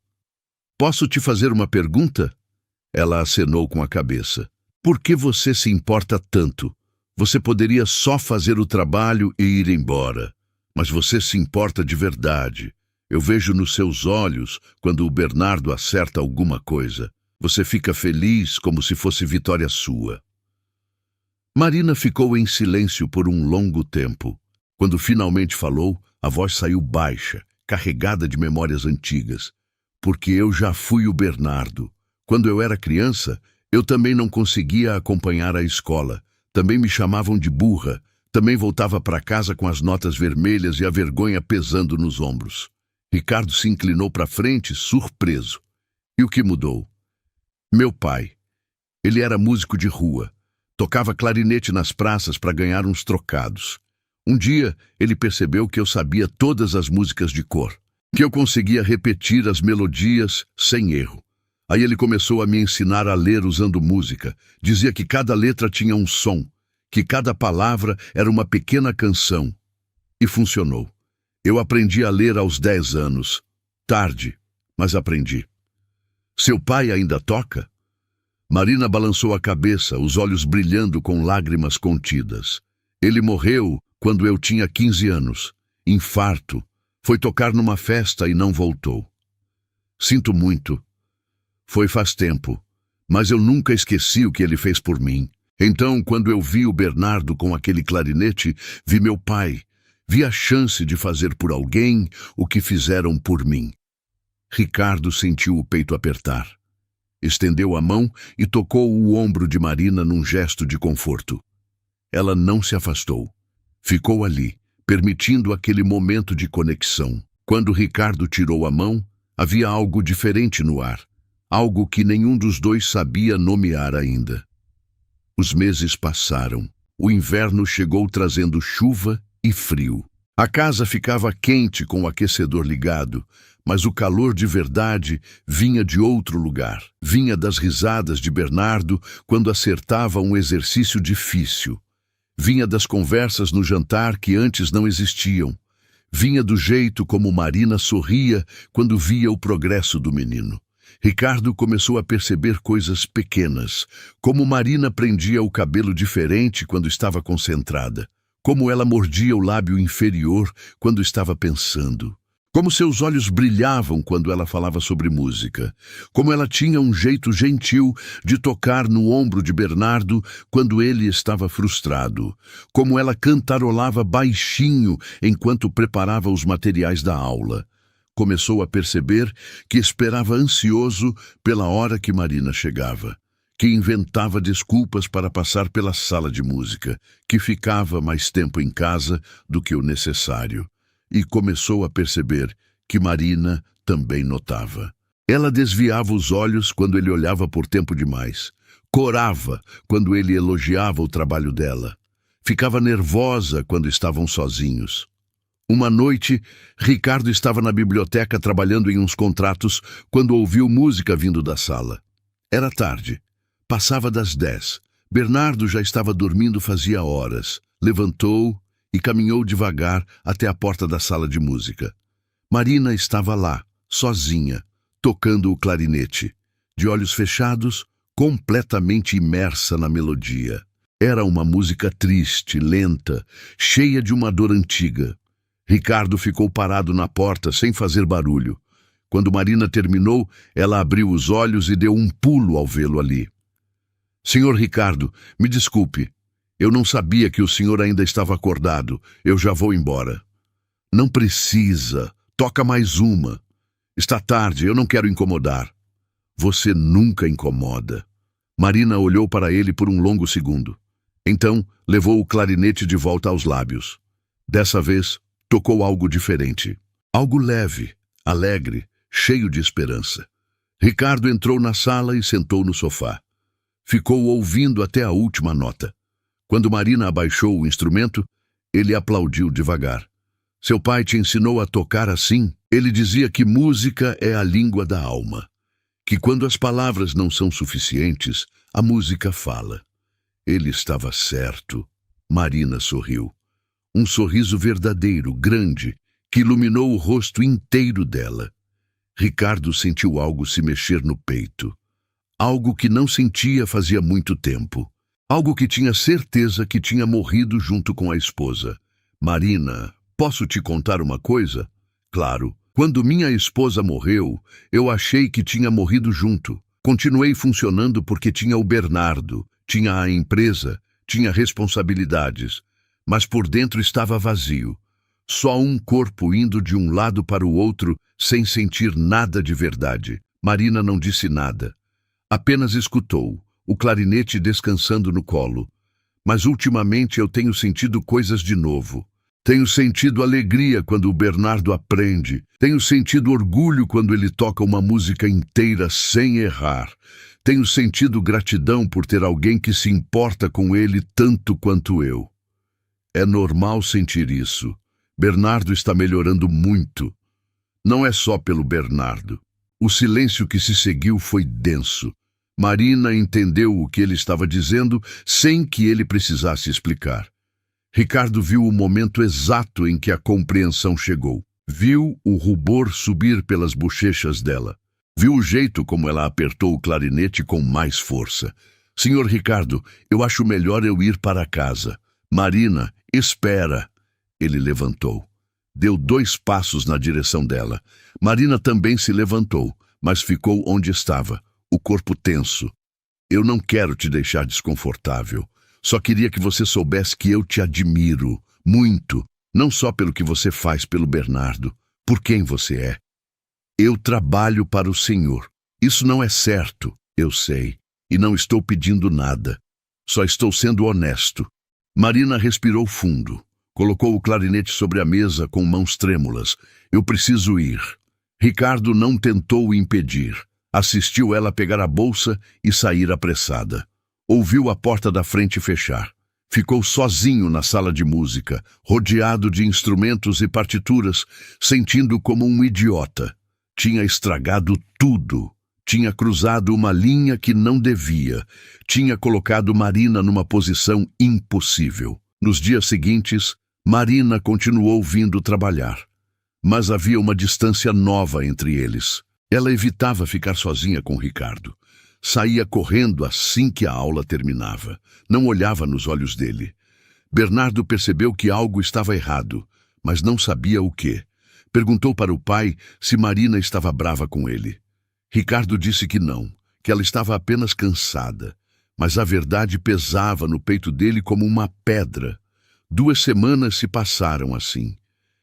Posso te fazer uma pergunta? Ela acenou com a cabeça. Por que você se importa tanto? Você poderia só fazer o trabalho e ir embora. Mas você se importa de verdade. Eu vejo nos seus olhos quando o Bernardo acerta alguma coisa. Você fica feliz como se fosse vitória sua. Marina ficou em silêncio por um longo tempo. Quando finalmente falou, a voz saiu baixa, carregada de memórias antigas. Porque eu já fui o Bernardo. Quando eu era criança, eu também não conseguia acompanhar a escola. Também me chamavam de burra. Também voltava para casa com as notas vermelhas e a vergonha pesando nos ombros. Ricardo se inclinou para frente, surpreso. E o que mudou? Meu pai. Ele era músico de rua. Tocava clarinete nas praças para ganhar uns trocados. Um dia, ele percebeu que eu sabia todas as músicas de cor, que eu conseguia repetir as melodias sem erro. Aí ele começou a me ensinar a ler usando música. Dizia que cada letra tinha um som, que cada palavra era uma pequena canção. E funcionou. Eu aprendi a ler aos 10 anos. Tarde, mas aprendi. Seu pai ainda toca? Marina balançou a cabeça, os olhos brilhando com lágrimas contidas. Ele morreu quando eu tinha 15 anos. Infarto. Foi tocar numa festa e não voltou. Sinto muito. Foi faz tempo, mas eu nunca esqueci o que ele fez por mim. Então, quando eu vi o Bernardo com aquele clarinete, vi meu pai. Vi a chance de fazer por alguém o que fizeram por mim. Ricardo sentiu o peito apertar. Estendeu a mão e tocou o ombro de Marina num gesto de conforto. Ela não se afastou. Ficou ali, permitindo aquele momento de conexão. Quando Ricardo tirou a mão, havia algo diferente no ar. Algo que nenhum dos dois sabia nomear ainda. Os meses passaram. O inverno chegou trazendo chuva e frio. A casa ficava quente com o aquecedor ligado, mas o calor de verdade vinha de outro lugar. Vinha das risadas de Bernardo quando acertava um exercício difícil. Vinha das conversas no jantar que antes não existiam. Vinha do jeito como Marina sorria quando via o progresso do menino. Ricardo começou a perceber coisas pequenas, como Marina prendia o cabelo diferente quando estava concentrada, como ela mordia o lábio inferior quando estava pensando, Como seus olhos brilhavam quando ela falava sobre música. Como ela tinha um jeito gentil de tocar no ombro de Bernardo quando ele estava frustrado. Como ela cantarolava baixinho enquanto preparava os materiais da aula. Começou a perceber que esperava ansioso pela hora que Marina chegava, que inventava desculpas para passar pela sala de música, que ficava mais tempo em casa do que o necessário. E começou a perceber que Marina também notava. Ela desviava os olhos quando ele olhava por tempo demais, corava quando ele elogiava o trabalho dela, ficava nervosa quando estavam sozinhos. Uma noite, Ricardo estava na biblioteca trabalhando em uns contratos quando ouviu música vindo da sala. Era tarde. Passava das 10. Bernardo já estava dormindo fazia horas. Levantou e caminhou devagar até a porta da sala de música. Marina estava lá, sozinha, tocando o clarinete, de olhos fechados, completamente imersa na melodia. Era uma música triste, lenta, cheia de uma dor antiga. Ricardo ficou parado na porta, sem fazer barulho. Quando Marina terminou, ela abriu os olhos e deu um pulo ao vê-lo ali. Senhor Ricardo, me desculpe. Eu não sabia que o senhor ainda estava acordado. Eu já vou embora. Não precisa. Toca mais uma. Está tarde, eu não quero incomodar. Você nunca incomoda. Marina olhou para ele por um longo segundo. Então, levou o clarinete de volta aos lábios. Dessa vez, tocou algo diferente. Algo leve, alegre, cheio de esperança. Ricardo entrou na sala e sentou no sofá. Ficou ouvindo até a última nota. Quando Marina abaixou o instrumento, ele aplaudiu devagar. Seu pai te ensinou a tocar assim? Ele dizia que música é a língua da alma. Que quando as palavras não são suficientes, a música fala. Ele estava certo. Marina sorriu. Um sorriso verdadeiro, grande, que iluminou o rosto inteiro dela. Ricardo sentiu algo se mexer no peito. Algo que não sentia fazia muito tempo. Algo que tinha certeza que tinha morrido junto com a esposa. Marina, posso te contar uma coisa? Claro. Quando minha esposa morreu, eu achei que tinha morrido junto. Continuei funcionando porque tinha o Bernardo, tinha a empresa, tinha responsabilidades. Mas por dentro estava vazio. Só um corpo indo de um lado para o outro sem sentir nada de verdade. Marina não disse nada. Apenas escutou, o clarinete descansando no colo. Mas ultimamente eu tenho sentido coisas de novo. Tenho sentido alegria quando o Bernardo aprende. Tenho sentido orgulho quando ele toca uma música inteira sem errar. Tenho sentido gratidão por ter alguém que se importa com ele tanto quanto eu. É normal sentir isso. Bernardo está melhorando muito. Não é só pelo Bernardo. O silêncio que se seguiu foi denso. Marina entendeu o que ele estava dizendo sem que ele precisasse explicar. Ricardo viu o momento exato em que a compreensão chegou. Viu o rubor subir pelas bochechas dela. Viu o jeito como ela apertou o clarinete com mais força. Senhor Ricardo, eu acho melhor eu ir para casa. Marina, espera. Ele levantou. Deu 2 passos na direção dela. Marina também se levantou, mas ficou onde estava, o corpo tenso. Eu não quero te deixar desconfortável. Só queria que você soubesse que eu te admiro, muito, não só pelo que você faz pelo Bernardo, por quem você é. Eu trabalho para o Senhor. Isso não é certo, eu sei, e não estou pedindo nada. Só estou sendo honesto. Marina respirou fundo. Colocou o clarinete sobre a mesa com mãos trêmulas. Eu preciso ir. Ricardo não tentou o impedir. Assistiu ela pegar a bolsa e sair apressada. Ouviu a porta da frente fechar. Ficou sozinho na sala de música, rodeado de instrumentos e partituras, sentindo como um idiota. Tinha estragado tudo. Tinha cruzado uma linha que não devia. Tinha colocado Marina numa posição impossível. Nos dias seguintes, Marina continuou vindo trabalhar. Mas havia uma distância nova entre eles. Ela evitava ficar sozinha com Ricardo. Saía correndo assim que a aula terminava. Não olhava nos olhos dele. Bernardo percebeu que algo estava errado, mas não sabia o quê. Perguntou para o pai se Marina estava brava com ele. Ricardo disse que não, que ela estava apenas cansada. Mas a verdade pesava no peito dele como uma pedra. 2 semanas se passaram assim.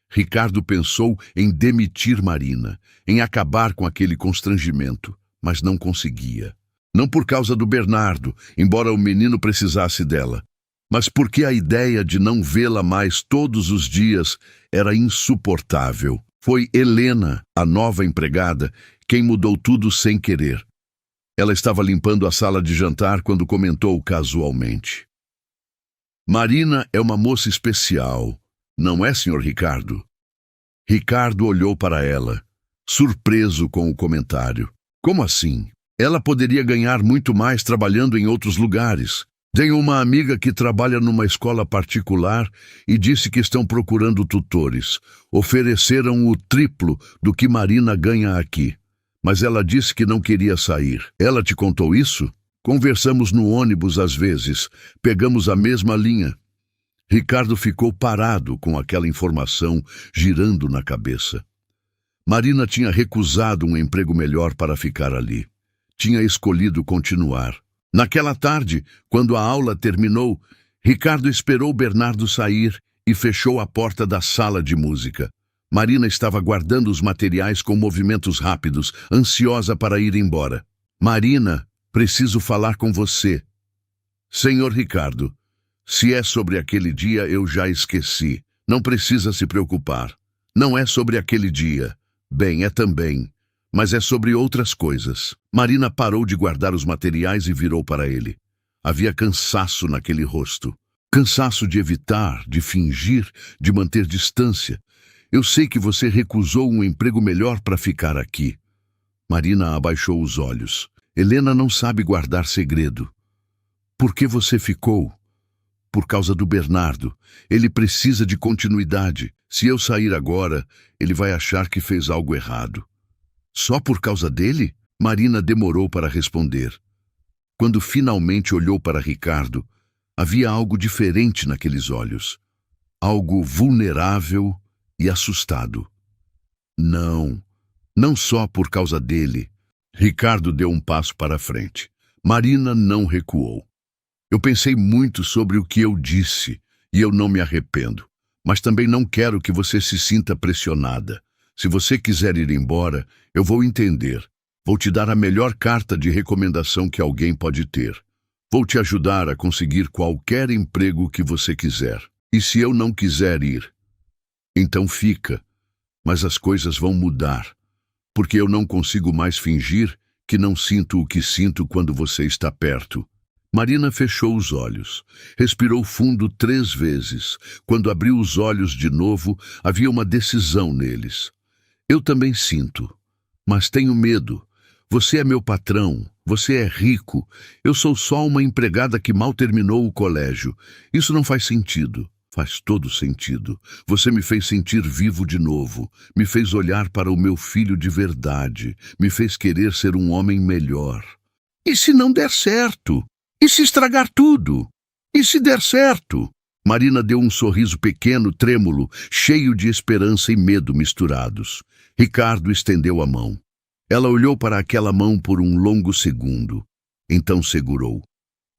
Ricardo pensou em demitir Marina, em acabar com aquele constrangimento, mas não conseguia. Não por causa do Bernardo, embora o menino precisasse dela, mas porque a ideia de não vê-la mais todos os dias era insuportável. Foi Helena, a nova empregada, quem mudou tudo sem querer. Ela estava limpando a sala de jantar quando comentou casualmente: Marina é uma moça especial, não é, Sr. Ricardo? Ricardo olhou para ela, surpreso com o comentário. Como assim? Ela poderia ganhar muito mais trabalhando em outros lugares. Tenho uma amiga que trabalha numa escola particular e disse que estão procurando tutores. Ofereceram o triplo do que Marina ganha aqui. Mas ela disse que não queria sair. Ela te contou isso? Conversamos no ônibus às vezes. Pegamos a mesma linha. Ricardo ficou parado com aquela informação girando na cabeça. Marina tinha recusado um emprego melhor para ficar ali. Tinha escolhido continuar. Naquela tarde, quando a aula terminou, Ricardo esperou Bernardo sair e fechou a porta da sala de música. Marina estava guardando os materiais com movimentos rápidos, ansiosa para ir embora. Marina, preciso falar com você. Senhor Ricardo, se é sobre aquele dia, eu já esqueci. Não precisa se preocupar. Não é sobre aquele dia. Bem, é também. Mas é sobre outras coisas. Marina parou de guardar os materiais e virou para ele. Havia cansaço naquele rosto. Cansaço de evitar, de fingir, de manter distância. Eu sei que você recusou um emprego melhor para ficar aqui. Marina abaixou os olhos. Helena não sabe guardar segredo. Por que você ficou? Por causa do Bernardo. Ele precisa de continuidade. Se eu sair agora, ele vai achar que fez algo errado. Só por causa dele? Marina demorou para responder. Quando finalmente olhou para Ricardo, havia algo diferente naqueles olhos. Algo vulnerável e assustado. Não, não só por causa dele. Ricardo deu um passo para frente. Marina não recuou. Eu pensei muito sobre o que eu disse e eu não me arrependo. Mas também não quero que você se sinta pressionada. Se você quiser ir embora, eu vou entender. Vou te dar a melhor carta de recomendação que alguém pode ter. Vou te ajudar a conseguir qualquer emprego que você quiser. E se eu não quiser ir, então fica. Mas as coisas vão mudar, porque eu não consigo mais fingir que não sinto o que sinto quando você está perto. Marina fechou os olhos. Respirou fundo 3 vezes. Quando abriu os olhos de novo, havia uma decisão neles. Eu também sinto, mas tenho medo. Você é meu patrão, você é rico. Eu sou só uma empregada que mal terminou o colégio. Isso não faz sentido. Faz todo sentido. Você me fez sentir vivo de novo. Me fez olhar para o meu filho de verdade. Me fez querer ser um homem melhor. E se não der certo? E se estragar tudo? E se der certo? Marina deu um sorriso pequeno, trêmulo, cheio de esperança e medo misturados. Ricardo estendeu a mão. Ela olhou para aquela mão por um longo segundo. Então segurou.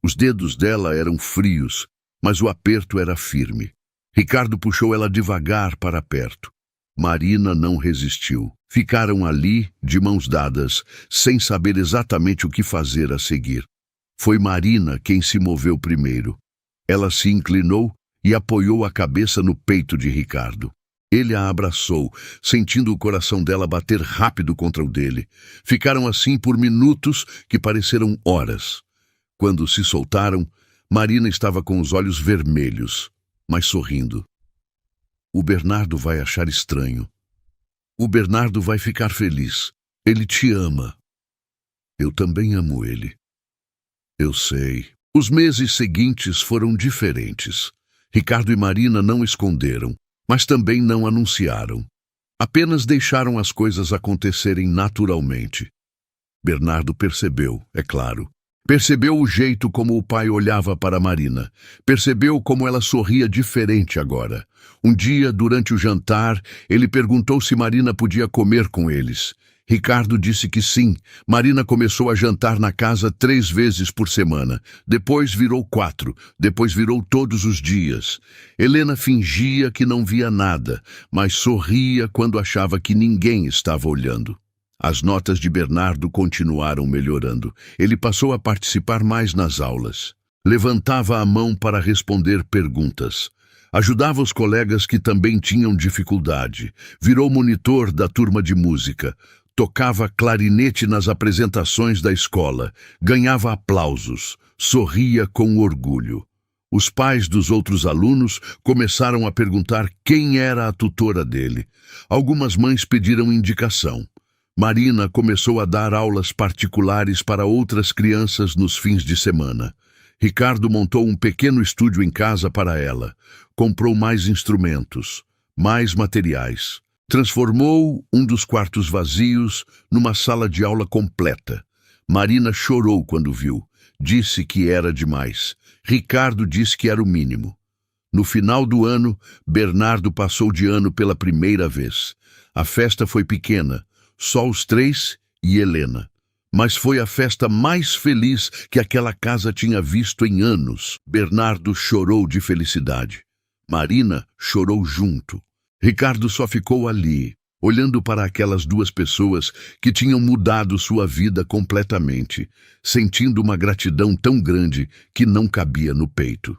Os dedos dela eram frios, mas o aperto era firme. Ricardo puxou ela devagar para perto. Marina não resistiu. Ficaram ali, de mãos dadas, sem saber exatamente o que fazer a seguir. Foi Marina quem se moveu primeiro. Ela se inclinou e apoiou a cabeça no peito de Ricardo. Ele a abraçou, sentindo o coração dela bater rápido contra o dele. Ficaram assim por minutos que pareceram horas. Quando se soltaram, Marina estava com os olhos vermelhos, mas sorrindo. O Bernardo vai achar estranho. O Bernardo vai ficar feliz. Ele te ama. Eu também amo ele. Eu sei. Os meses seguintes foram diferentes. Ricardo e Marina não esconderam, mas também não anunciaram. Apenas deixaram as coisas acontecerem naturalmente. Bernardo percebeu, é claro. Percebeu o jeito como o pai olhava para Marina. Percebeu como ela sorria diferente agora. Um dia, durante o jantar, ele perguntou se Marina podia comer com eles. Ricardo disse que sim. Marina começou a jantar na casa 3 vezes por semana. Depois virou 4. Depois virou todos os dias. Helena fingia que não via nada, mas sorria quando achava que ninguém estava olhando. As notas de Bernardo continuaram melhorando. Ele passou a participar mais nas aulas. Levantava a mão para responder perguntas. Ajudava os colegas que também tinham dificuldade. Virou monitor da turma de música. Tocava clarinete nas apresentações da escola. Ganhava aplausos. Sorria com orgulho. Os pais dos outros alunos começaram a perguntar quem era a tutora dele. Algumas mães pediram indicação. Marina começou a dar aulas particulares para outras crianças nos fins de semana. Ricardo montou um pequeno estúdio em casa para ela. Comprou mais instrumentos, mais materiais. Transformou um dos quartos vazios numa sala de aula completa. Marina chorou quando viu. Disse que era demais. Ricardo disse que era o mínimo. No final do ano, Bernardo passou de ano pela primeira vez. A festa foi pequena. Só os 3 e Helena. Mas foi a festa mais feliz que aquela casa tinha visto em anos. Bernardo chorou de felicidade. Marina chorou junto. Ricardo só ficou ali, olhando para aquelas 2 pessoas que tinham mudado sua vida completamente, sentindo uma gratidão tão grande que não cabia no peito.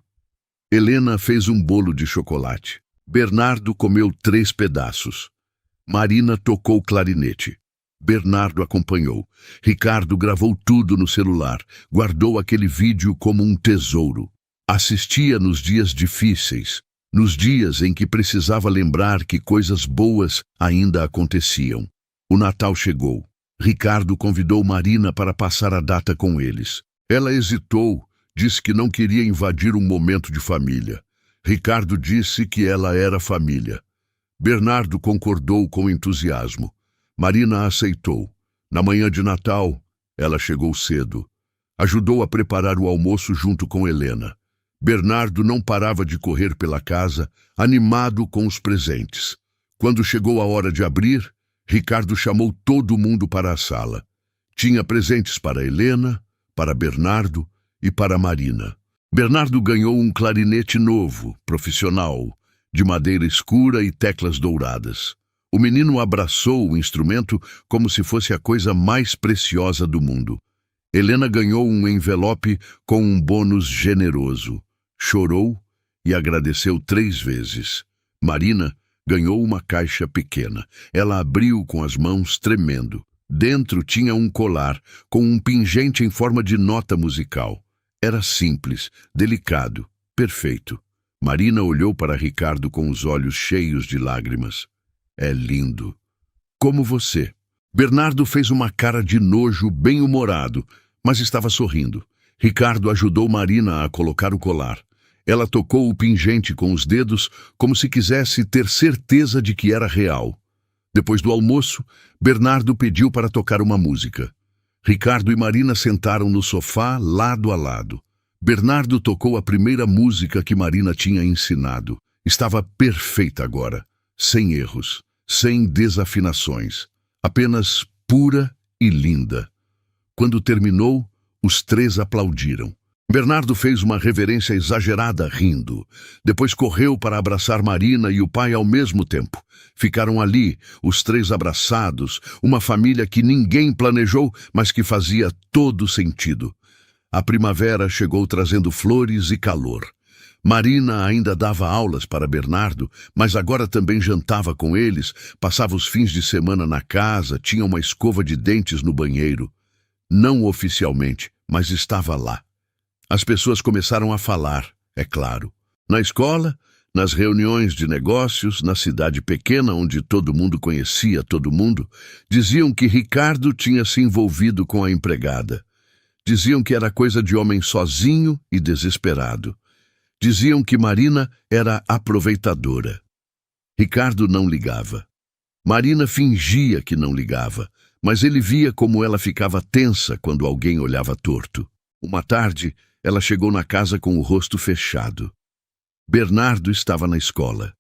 Helena fez um bolo de chocolate. Bernardo comeu 3 pedaços. Marina tocou clarinete. Bernardo acompanhou. Ricardo gravou tudo no celular, guardou aquele vídeo como um tesouro. Assistia nos dias difíceis, nos dias em que precisava lembrar que coisas boas ainda aconteciam. O Natal chegou. Ricardo convidou Marina para passar a data com eles. Ela hesitou, disse que não queria invadir um momento de família. Ricardo disse que ela era família. Bernardo concordou com entusiasmo. Marina aceitou. Na manhã de Natal, ela chegou cedo. Ajudou a preparar o almoço junto com Helena. Bernardo não parava de correr pela casa, animado com os presentes. Quando chegou a hora de abrir, Ricardo chamou todo mundo para a sala. Tinha presentes para Helena, para Bernardo e para Marina. Bernardo ganhou um clarinete novo, profissional, de madeira escura e teclas douradas. O menino abraçou o instrumento como se fosse a coisa mais preciosa do mundo. Helena ganhou um envelope com um bônus generoso. Chorou e agradeceu 3 vezes. Marina ganhou uma caixa pequena. Ela abriu com as mãos tremendo. Dentro tinha um colar com um pingente em forma de nota musical. Era simples, delicado, perfeito. Marina olhou para Ricardo com os olhos cheios de lágrimas. É lindo. Como você. Bernardo fez uma cara de nojo bem-humorado, mas estava sorrindo. Ricardo ajudou Marina a colocar o colar. Ela tocou o pingente com os dedos como se quisesse ter certeza de que era real. Depois do almoço, Bernardo pediu para tocar uma música. Ricardo e Marina sentaram no sofá, lado a lado. Bernardo tocou a primeira música que Marina tinha ensinado. Estava perfeita agora, sem erros, sem desafinações, apenas pura e linda. Quando terminou, os 3 aplaudiram. Bernardo fez uma reverência exagerada, rindo. Depois correu para abraçar Marina e o pai ao mesmo tempo. Ficaram ali, os 3 abraçados, uma família que ninguém planejou, mas que fazia todo sentido. A primavera chegou trazendo flores e calor. Marina ainda dava aulas para Bernardo, mas agora também jantava com eles, passava os fins de semana na casa, tinha uma escova de dentes no banheiro. Não oficialmente, mas estava lá. As pessoas começaram a falar, é claro. Na escola, nas reuniões de negócios, na cidade pequena onde todo mundo conhecia todo mundo, diziam que Ricardo tinha se envolvido com a empregada. Diziam que era coisa de homem sozinho e desesperado. Diziam que Marina era aproveitadora. Ricardo não ligava. Marina fingia que não ligava, mas ele via como ela ficava tensa quando alguém olhava torto. Uma tarde, ela chegou na casa com o rosto fechado. Bernardo estava na escola.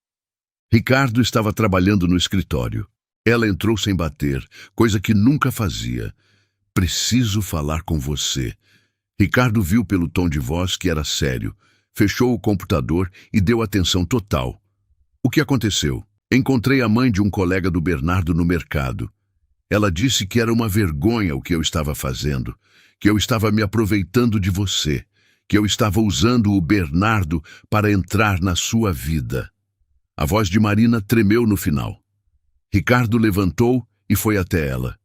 Ricardo estava trabalhando no escritório. Ela entrou sem bater, coisa que nunca fazia. Preciso falar com você. Ricardo viu pelo tom de voz que era sério. Fechou o computador e deu atenção total. O que aconteceu? Encontrei a mãe de um colega do Bernardo no mercado. Ela disse que era uma vergonha o que eu estava fazendo, que eu estava me aproveitando de você, que eu estava usando o Bernardo para entrar na sua vida. A voz de Marina tremeu no final. Ricardo levantou e foi até ela.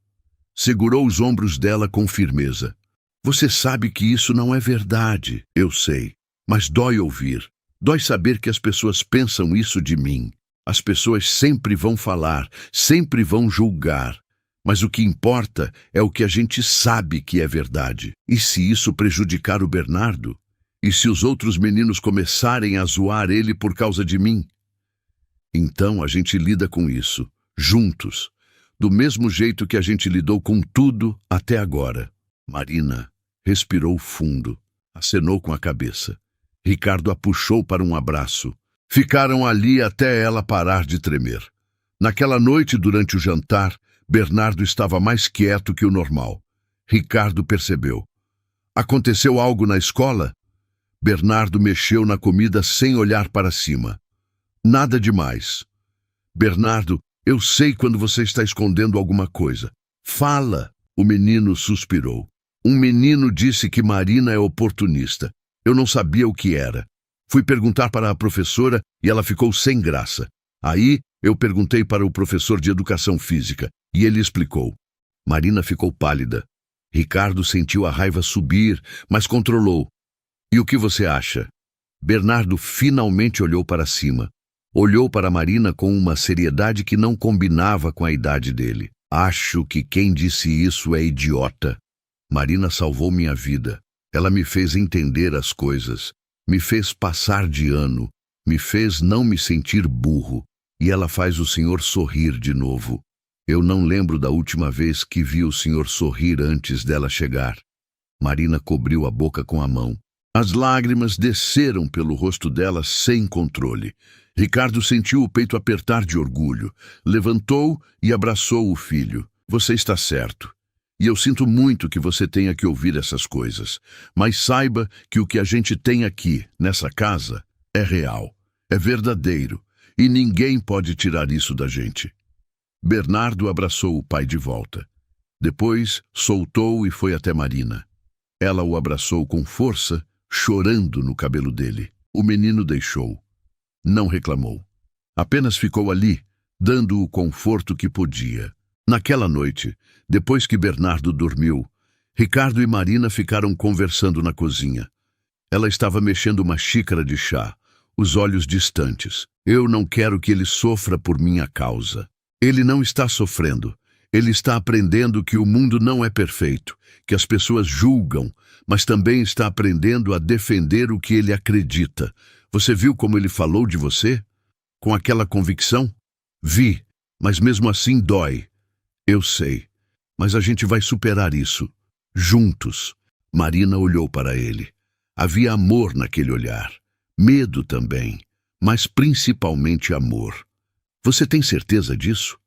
Segurou os ombros dela com firmeza. Você sabe que isso não é verdade, eu sei, mas dói ouvir. Dói saber que as pessoas pensam isso de mim. As pessoas sempre vão falar, sempre vão julgar. Mas o que importa é o que a gente sabe que é verdade. E se isso prejudicar o Bernardo? E se os outros meninos começarem a zoar ele por causa de mim? Então a gente lida com isso, juntos, do mesmo jeito que a gente lidou com tudo até agora. Marina respirou fundo, acenou com a cabeça. Ricardo a puxou para um abraço. Ficaram ali até ela parar de tremer. Naquela noite, durante o jantar, Bernardo estava mais quieto que o normal. Ricardo percebeu. Aconteceu algo na escola? Bernardo mexeu na comida sem olhar para cima. Nada demais. Bernardo, eu sei quando você está escondendo alguma coisa. Fala! O menino suspirou. Um menino disse que Marina é oportunista. Eu não sabia o que era. Fui perguntar para a professora e ela ficou sem graça. Aí eu perguntei para o professor de educação física e ele explicou. Marina ficou pálida. Ricardo sentiu a raiva subir, mas controlou. E o que você acha? Bernardo finalmente olhou para cima. Olhou para Marina com uma seriedade que não combinava com a idade dele. Acho que quem disse isso é idiota. Marina salvou minha vida. Ela me fez entender as coisas. Me fez passar de ano. Me fez não me sentir burro. E ela faz o senhor sorrir de novo. Eu não lembro da última vez que vi o senhor sorrir antes dela chegar. Marina cobriu a boca com a mão. As lágrimas desceram pelo rosto dela sem controle. Ricardo sentiu o peito apertar de orgulho. Levantou e abraçou o filho. Você está certo. E eu sinto muito que você tenha que ouvir essas coisas. Mas saiba que o que a gente tem aqui, nessa casa, é real. É verdadeiro. E ninguém pode tirar isso da gente. Bernardo abraçou o pai de volta. Depois, soltou e foi até Marina. Ela o abraçou com força, chorando no cabelo dele. O menino deixou. Não reclamou. Apenas ficou ali, dando o conforto que podia. Naquela noite, depois que Bernardo dormiu, Ricardo e Marina ficaram conversando na cozinha. Ela estava mexendo uma xícara de chá, os olhos distantes. Eu não quero que ele sofra por minha causa. Ele não está sofrendo. Ele está aprendendo que o mundo não é perfeito, que as pessoas julgam, mas também está aprendendo a defender o que ele acredita. Você viu como ele falou de você? Com aquela convicção? Vi, mas mesmo assim dói. Eu sei, mas a gente vai superar isso. Juntos. Marina olhou para ele. Havia amor naquele olhar. Medo também, mas principalmente amor. Você tem certeza disso?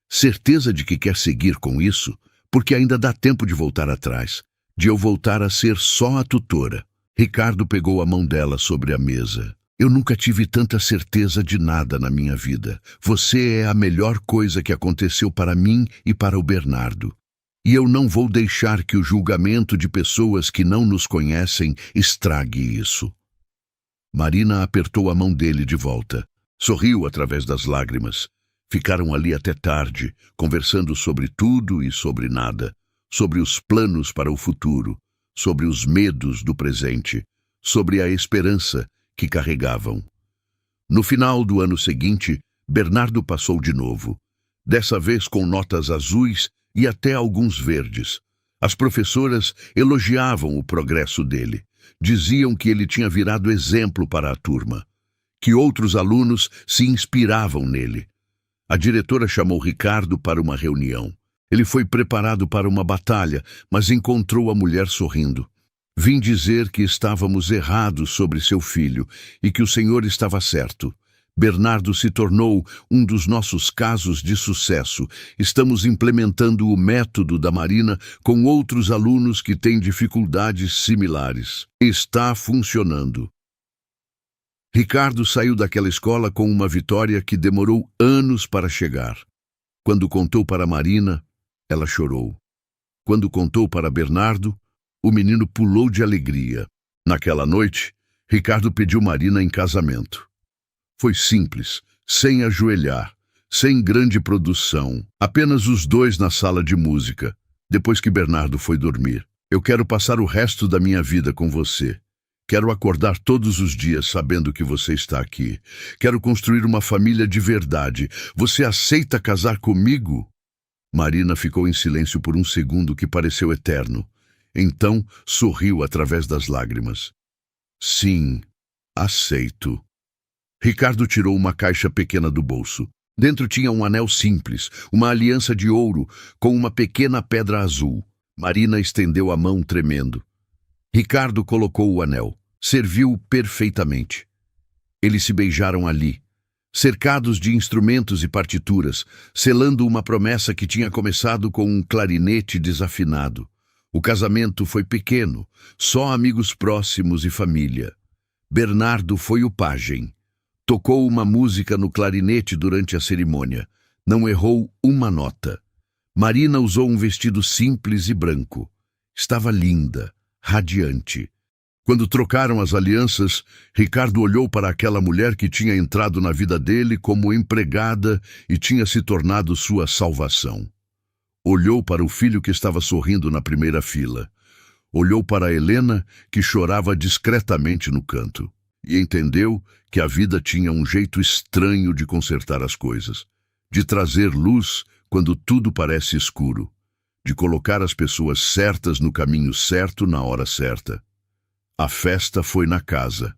Certeza de que quer seguir com isso? Porque ainda dá tempo de voltar atrás, de eu voltar a ser só a tutora. Ricardo pegou a mão dela sobre a mesa. Eu nunca tive tanta certeza de nada na minha vida. Você é a melhor coisa que aconteceu para mim e para o Bernardo. E eu não vou deixar que o julgamento de pessoas que não nos conhecem estrague isso. Marina apertou a mão dele de volta. Sorriu através das lágrimas. Ficaram ali até tarde, conversando sobre tudo e sobre nada, sobre os planos para o futuro, sobre os medos do presente, sobre a esperança que carregavam. No final do ano seguinte, Bernardo passou de novo, dessa vez com notas azuis e até alguns verdes. As professoras elogiavam o progresso dele, diziam que ele tinha virado exemplo para a turma, que outros alunos se inspiravam nele. A diretora chamou Ricardo para uma reunião. Ele foi preparado para uma batalha, mas encontrou a mulher sorrindo. Vim dizer que estávamos errados sobre seu filho e que o senhor estava certo. Bernardo se tornou um dos nossos casos de sucesso. Estamos implementando o método da Marina com outros alunos que têm dificuldades similares. Está funcionando. Ricardo saiu daquela escola com uma vitória que demorou anos para chegar. Quando contou para Marina, ela chorou. Quando contou para Bernardo, o menino pulou de alegria. Naquela noite, Ricardo pediu Marina em casamento. Foi simples, sem ajoelhar, sem grande produção, apenas os dois na sala de música, depois que Bernardo foi dormir. Eu quero passar o resto da minha vida com você. Quero acordar todos os dias sabendo que você está aqui. Quero construir uma família de verdade. Você aceita casar comigo? Marina ficou em silêncio por um segundo que pareceu eterno. Então sorriu através das lágrimas. Sim, aceito. Ricardo tirou uma caixa pequena do bolso. Dentro tinha um anel simples, uma aliança de ouro com uma pequena pedra azul. Marina estendeu a mão tremendo. Ricardo colocou o anel. Serviu perfeitamente. Eles se beijaram ali, cercados de instrumentos e partituras, selando uma promessa que tinha começado com um clarinete desafinado. O casamento foi pequeno, só amigos próximos e família. Bernardo foi o pajem. Tocou uma música no clarinete durante a cerimônia. Não errou uma nota. Marina usou um vestido simples e branco. Estava linda, radiante. Quando trocaram as alianças, Ricardo olhou para aquela mulher que tinha entrado na vida dele como empregada e tinha se tornado sua salvação. Olhou para o filho que estava sorrindo na primeira fila. Olhou para Helena, que chorava discretamente no canto. E entendeu que a vida tinha um jeito estranho de consertar as coisas, de trazer luz quando tudo parece escuro, de colocar as pessoas certas no caminho certo na hora certa. A festa foi na casa.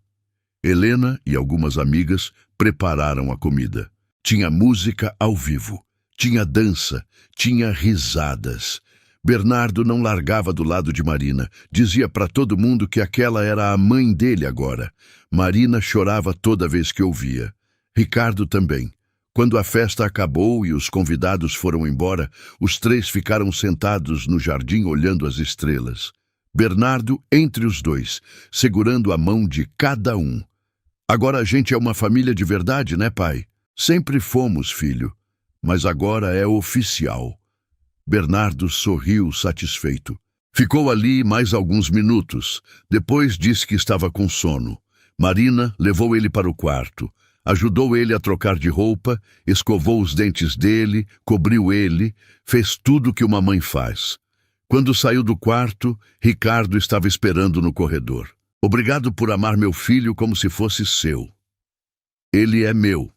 Helena e algumas amigas prepararam a comida. Tinha música ao vivo, tinha dança, tinha risadas. Bernardo não largava do lado de Marina. Dizia para todo mundo que aquela era a mãe dele agora. Marina chorava toda vez que ouvia. Ricardo também. Quando a festa acabou e os convidados foram embora, os três ficaram sentados no jardim olhando as estrelas. Bernardo entre os dois, segurando a mão de cada um. Agora a gente é uma família de verdade, né, pai? Sempre fomos, filho. Mas agora é oficial. Bernardo sorriu satisfeito. Ficou ali mais alguns minutos. Depois disse que estava com sono. Marina levou ele para o quarto. Ajudou ele a trocar de roupa, escovou os dentes dele, cobriu ele, fez tudo o que uma mãe faz. Quando saiu do quarto, Ricardo estava esperando no corredor. Obrigado por amar meu filho como se fosse seu. Ele é meu.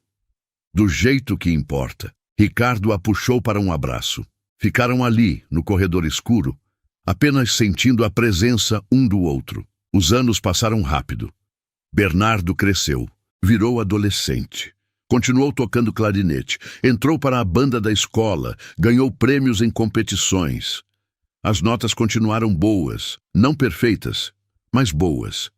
Do jeito que importa. Ricardo a puxou para um abraço. Ficaram ali, no corredor escuro, apenas sentindo a presença um do outro. Os anos passaram rápido. Bernardo cresceu, virou adolescente. Continuou tocando clarinete, entrou para a banda da escola, ganhou prêmios em competições. As notas continuaram boas, não perfeitas, mas boas.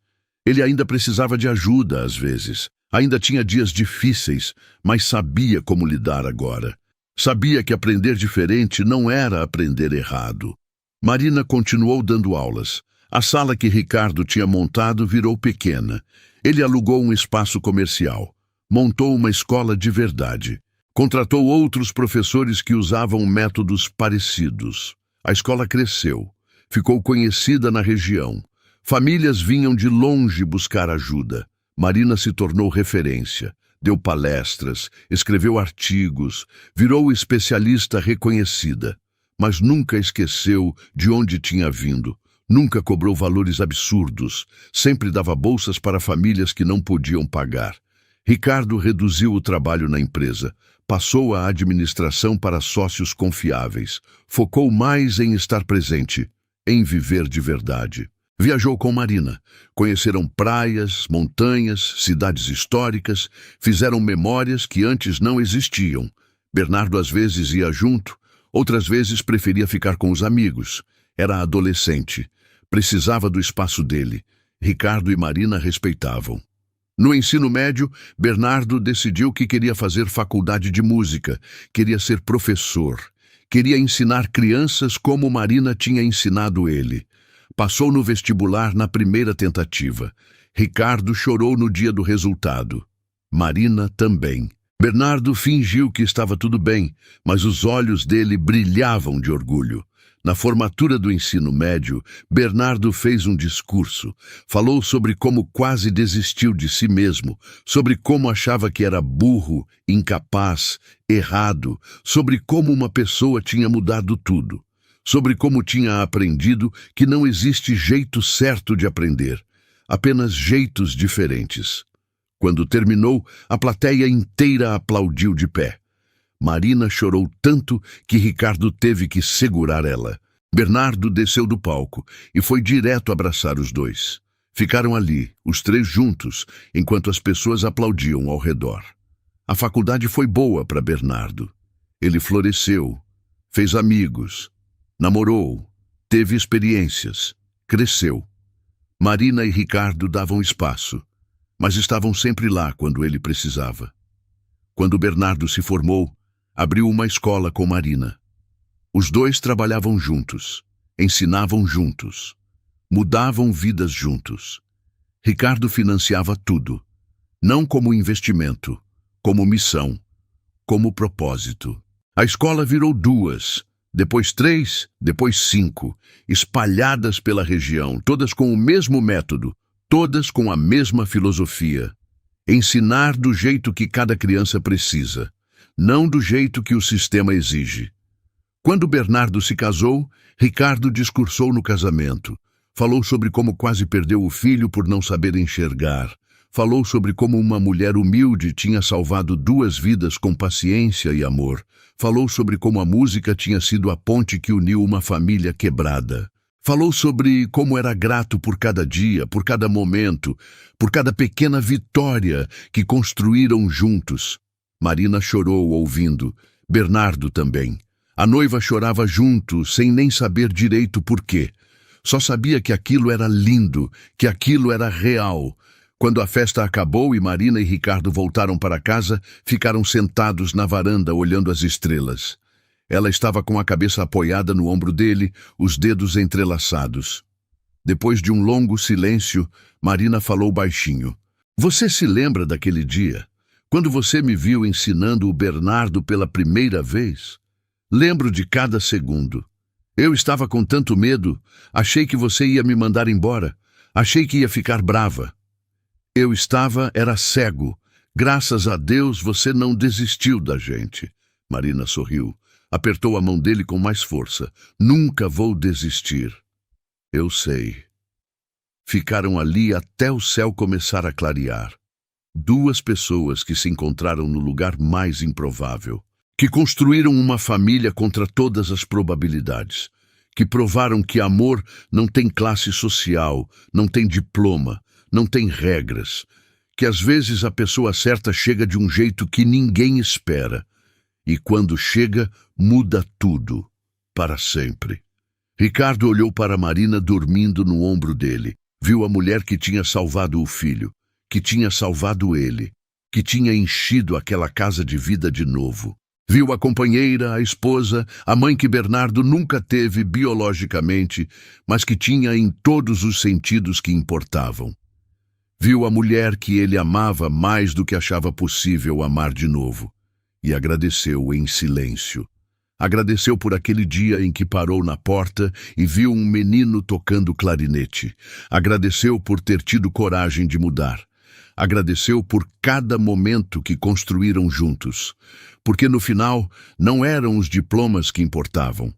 Ele ainda precisava de ajuda às vezes. Ainda tinha dias difíceis, mas sabia como lidar agora. Sabia que aprender diferente não era aprender errado. Marina continuou dando aulas. A sala que Ricardo tinha montado virou pequena. Ele alugou um espaço comercial. Montou uma escola de verdade. Contratou outros professores que usavam métodos parecidos. A escola cresceu. Ficou conhecida na região. Famílias vinham de longe buscar ajuda. Marina se tornou referência. Deu palestras, escreveu artigos, virou especialista reconhecida. Mas nunca esqueceu de onde tinha vindo. Nunca cobrou valores absurdos. Sempre dava bolsas para famílias que não podiam pagar. Ricardo reduziu o trabalho na empresa. Passou a administração para sócios confiáveis. Focou mais em estar presente, em viver de verdade. Viajou com Marina. Conheceram praias, montanhas, cidades históricas. Fizeram memórias que antes não existiam. Bernardo às vezes ia junto, outras vezes preferia ficar com os amigos. Era adolescente. Precisava do espaço dele. Ricardo e Marina respeitavam. No ensino médio, Bernardo decidiu que queria fazer faculdade de música, queria ser professor, queria ensinar crianças como Marina tinha ensinado ele. Passou no vestibular na primeira tentativa. Ricardo chorou no dia do resultado. Marina também. Bernardo fingiu que estava tudo bem, mas os olhos dele brilhavam de orgulho. Na formatura do ensino médio, Bernardo fez um discurso. Falou sobre como quase desistiu de si mesmo, sobre como achava que era burro, incapaz, errado, sobre como uma pessoa tinha mudado tudo, sobre como tinha aprendido que não existe jeito certo de aprender, apenas jeitos diferentes. Quando terminou, a plateia inteira aplaudiu de pé. Marina chorou tanto que Ricardo teve que segurar ela. Bernardo desceu do palco e foi direto abraçar os dois. Ficaram ali, os três juntos, enquanto as pessoas aplaudiam ao redor. A faculdade foi boa para Bernardo. Ele floresceu, fez amigos, namorou, teve experiências, cresceu. Marina e Ricardo davam espaço, mas estavam sempre lá quando ele precisava. Quando Bernardo se formou, abriu uma escola com Marina. Os dois trabalhavam juntos, ensinavam juntos, mudavam vidas juntos. Ricardo financiava tudo, não como investimento, como missão, como propósito. A escola virou 2, depois 3, depois 5, espalhadas pela região, todas com o mesmo método, todas com a mesma filosofia. Ensinar do jeito que cada criança precisa, não do jeito que o sistema exige. Quando Bernardo se casou, Ricardo discursou no casamento. Falou sobre como quase perdeu o filho por não saber enxergar. Falou sobre como uma mulher humilde tinha salvado 2 vidas com paciência e amor. Falou sobre como a música tinha sido a ponte que uniu uma família quebrada. Falou sobre como era grato por cada dia, por cada momento, por cada pequena vitória que construíram juntos. Marina chorou ouvindo, Bernardo também. A noiva chorava junto, sem nem saber direito por quê. Só sabia que aquilo era lindo, que aquilo era real. Quando a festa acabou e Marina e Ricardo voltaram para casa, ficaram sentados na varanda olhando as estrelas. Ela estava com a cabeça apoiada no ombro dele, os dedos entrelaçados. Depois de um longo silêncio, Marina falou baixinho. Você se lembra daquele dia, quando você me viu ensinando o Bernardo pela primeira vez? Lembro de cada segundo. Eu estava com tanto medo, achei que você ia me mandar embora, achei que ia ficar brava. Eu era cego. Graças a Deus você não desistiu da gente. Marina sorriu, apertou a mão dele com mais força. Nunca vou desistir. Eu sei. Ficaram ali até o céu começar a clarear. 2 pessoas que se encontraram no lugar mais improvável, que construíram uma família contra todas as probabilidades, que provaram que amor não tem classe social, não tem diploma, não tem regras, que às vezes a pessoa certa chega de um jeito que ninguém espera, e quando chega, muda tudo, para sempre. Ricardo olhou para Marina dormindo no ombro dele, viu a mulher que tinha salvado o filho, que tinha salvado ele, que tinha enchido aquela casa de vida de novo. Viu a companheira, a esposa, a mãe que Bernardo nunca teve biologicamente, mas que tinha em todos os sentidos que importavam. Viu a mulher que ele amava mais do que achava possível amar de novo, e agradeceu em silêncio. Agradeceu por aquele dia em que parou na porta e viu um menino tocando clarinete. Agradeceu por ter tido coragem de mudar. Agradeceu por cada momento que construíram juntos, porque no final não eram os diplomas que importavam,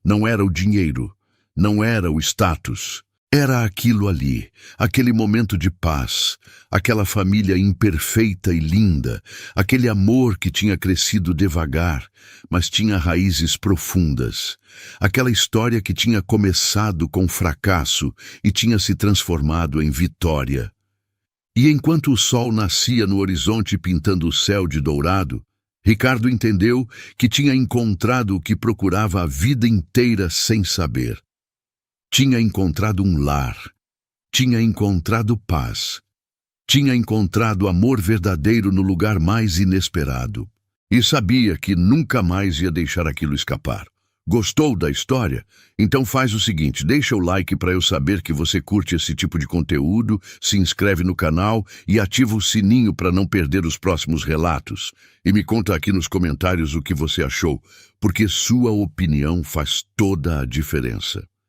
não era o dinheiro, não era o status, era aquilo ali, aquele momento de paz, aquela família imperfeita e linda, aquele amor que tinha crescido devagar, mas tinha raízes profundas, aquela história que tinha começado com fracasso e tinha se transformado em vitória. E enquanto o sol nascia no horizonte pintando o céu de dourado, Ricardo entendeu que tinha encontrado o que procurava a vida inteira sem saber. Tinha encontrado um lar. Tinha encontrado paz. Tinha encontrado amor verdadeiro no lugar mais inesperado. E sabia que nunca mais ia deixar aquilo escapar. Gostou da história? Então faz o seguinte, deixa o like para eu saber que você curte esse tipo de conteúdo, se inscreve no canal e ativa o sininho para não perder os próximos relatos. E me conta aqui nos comentários o que você achou, porque sua opinião faz toda a diferença.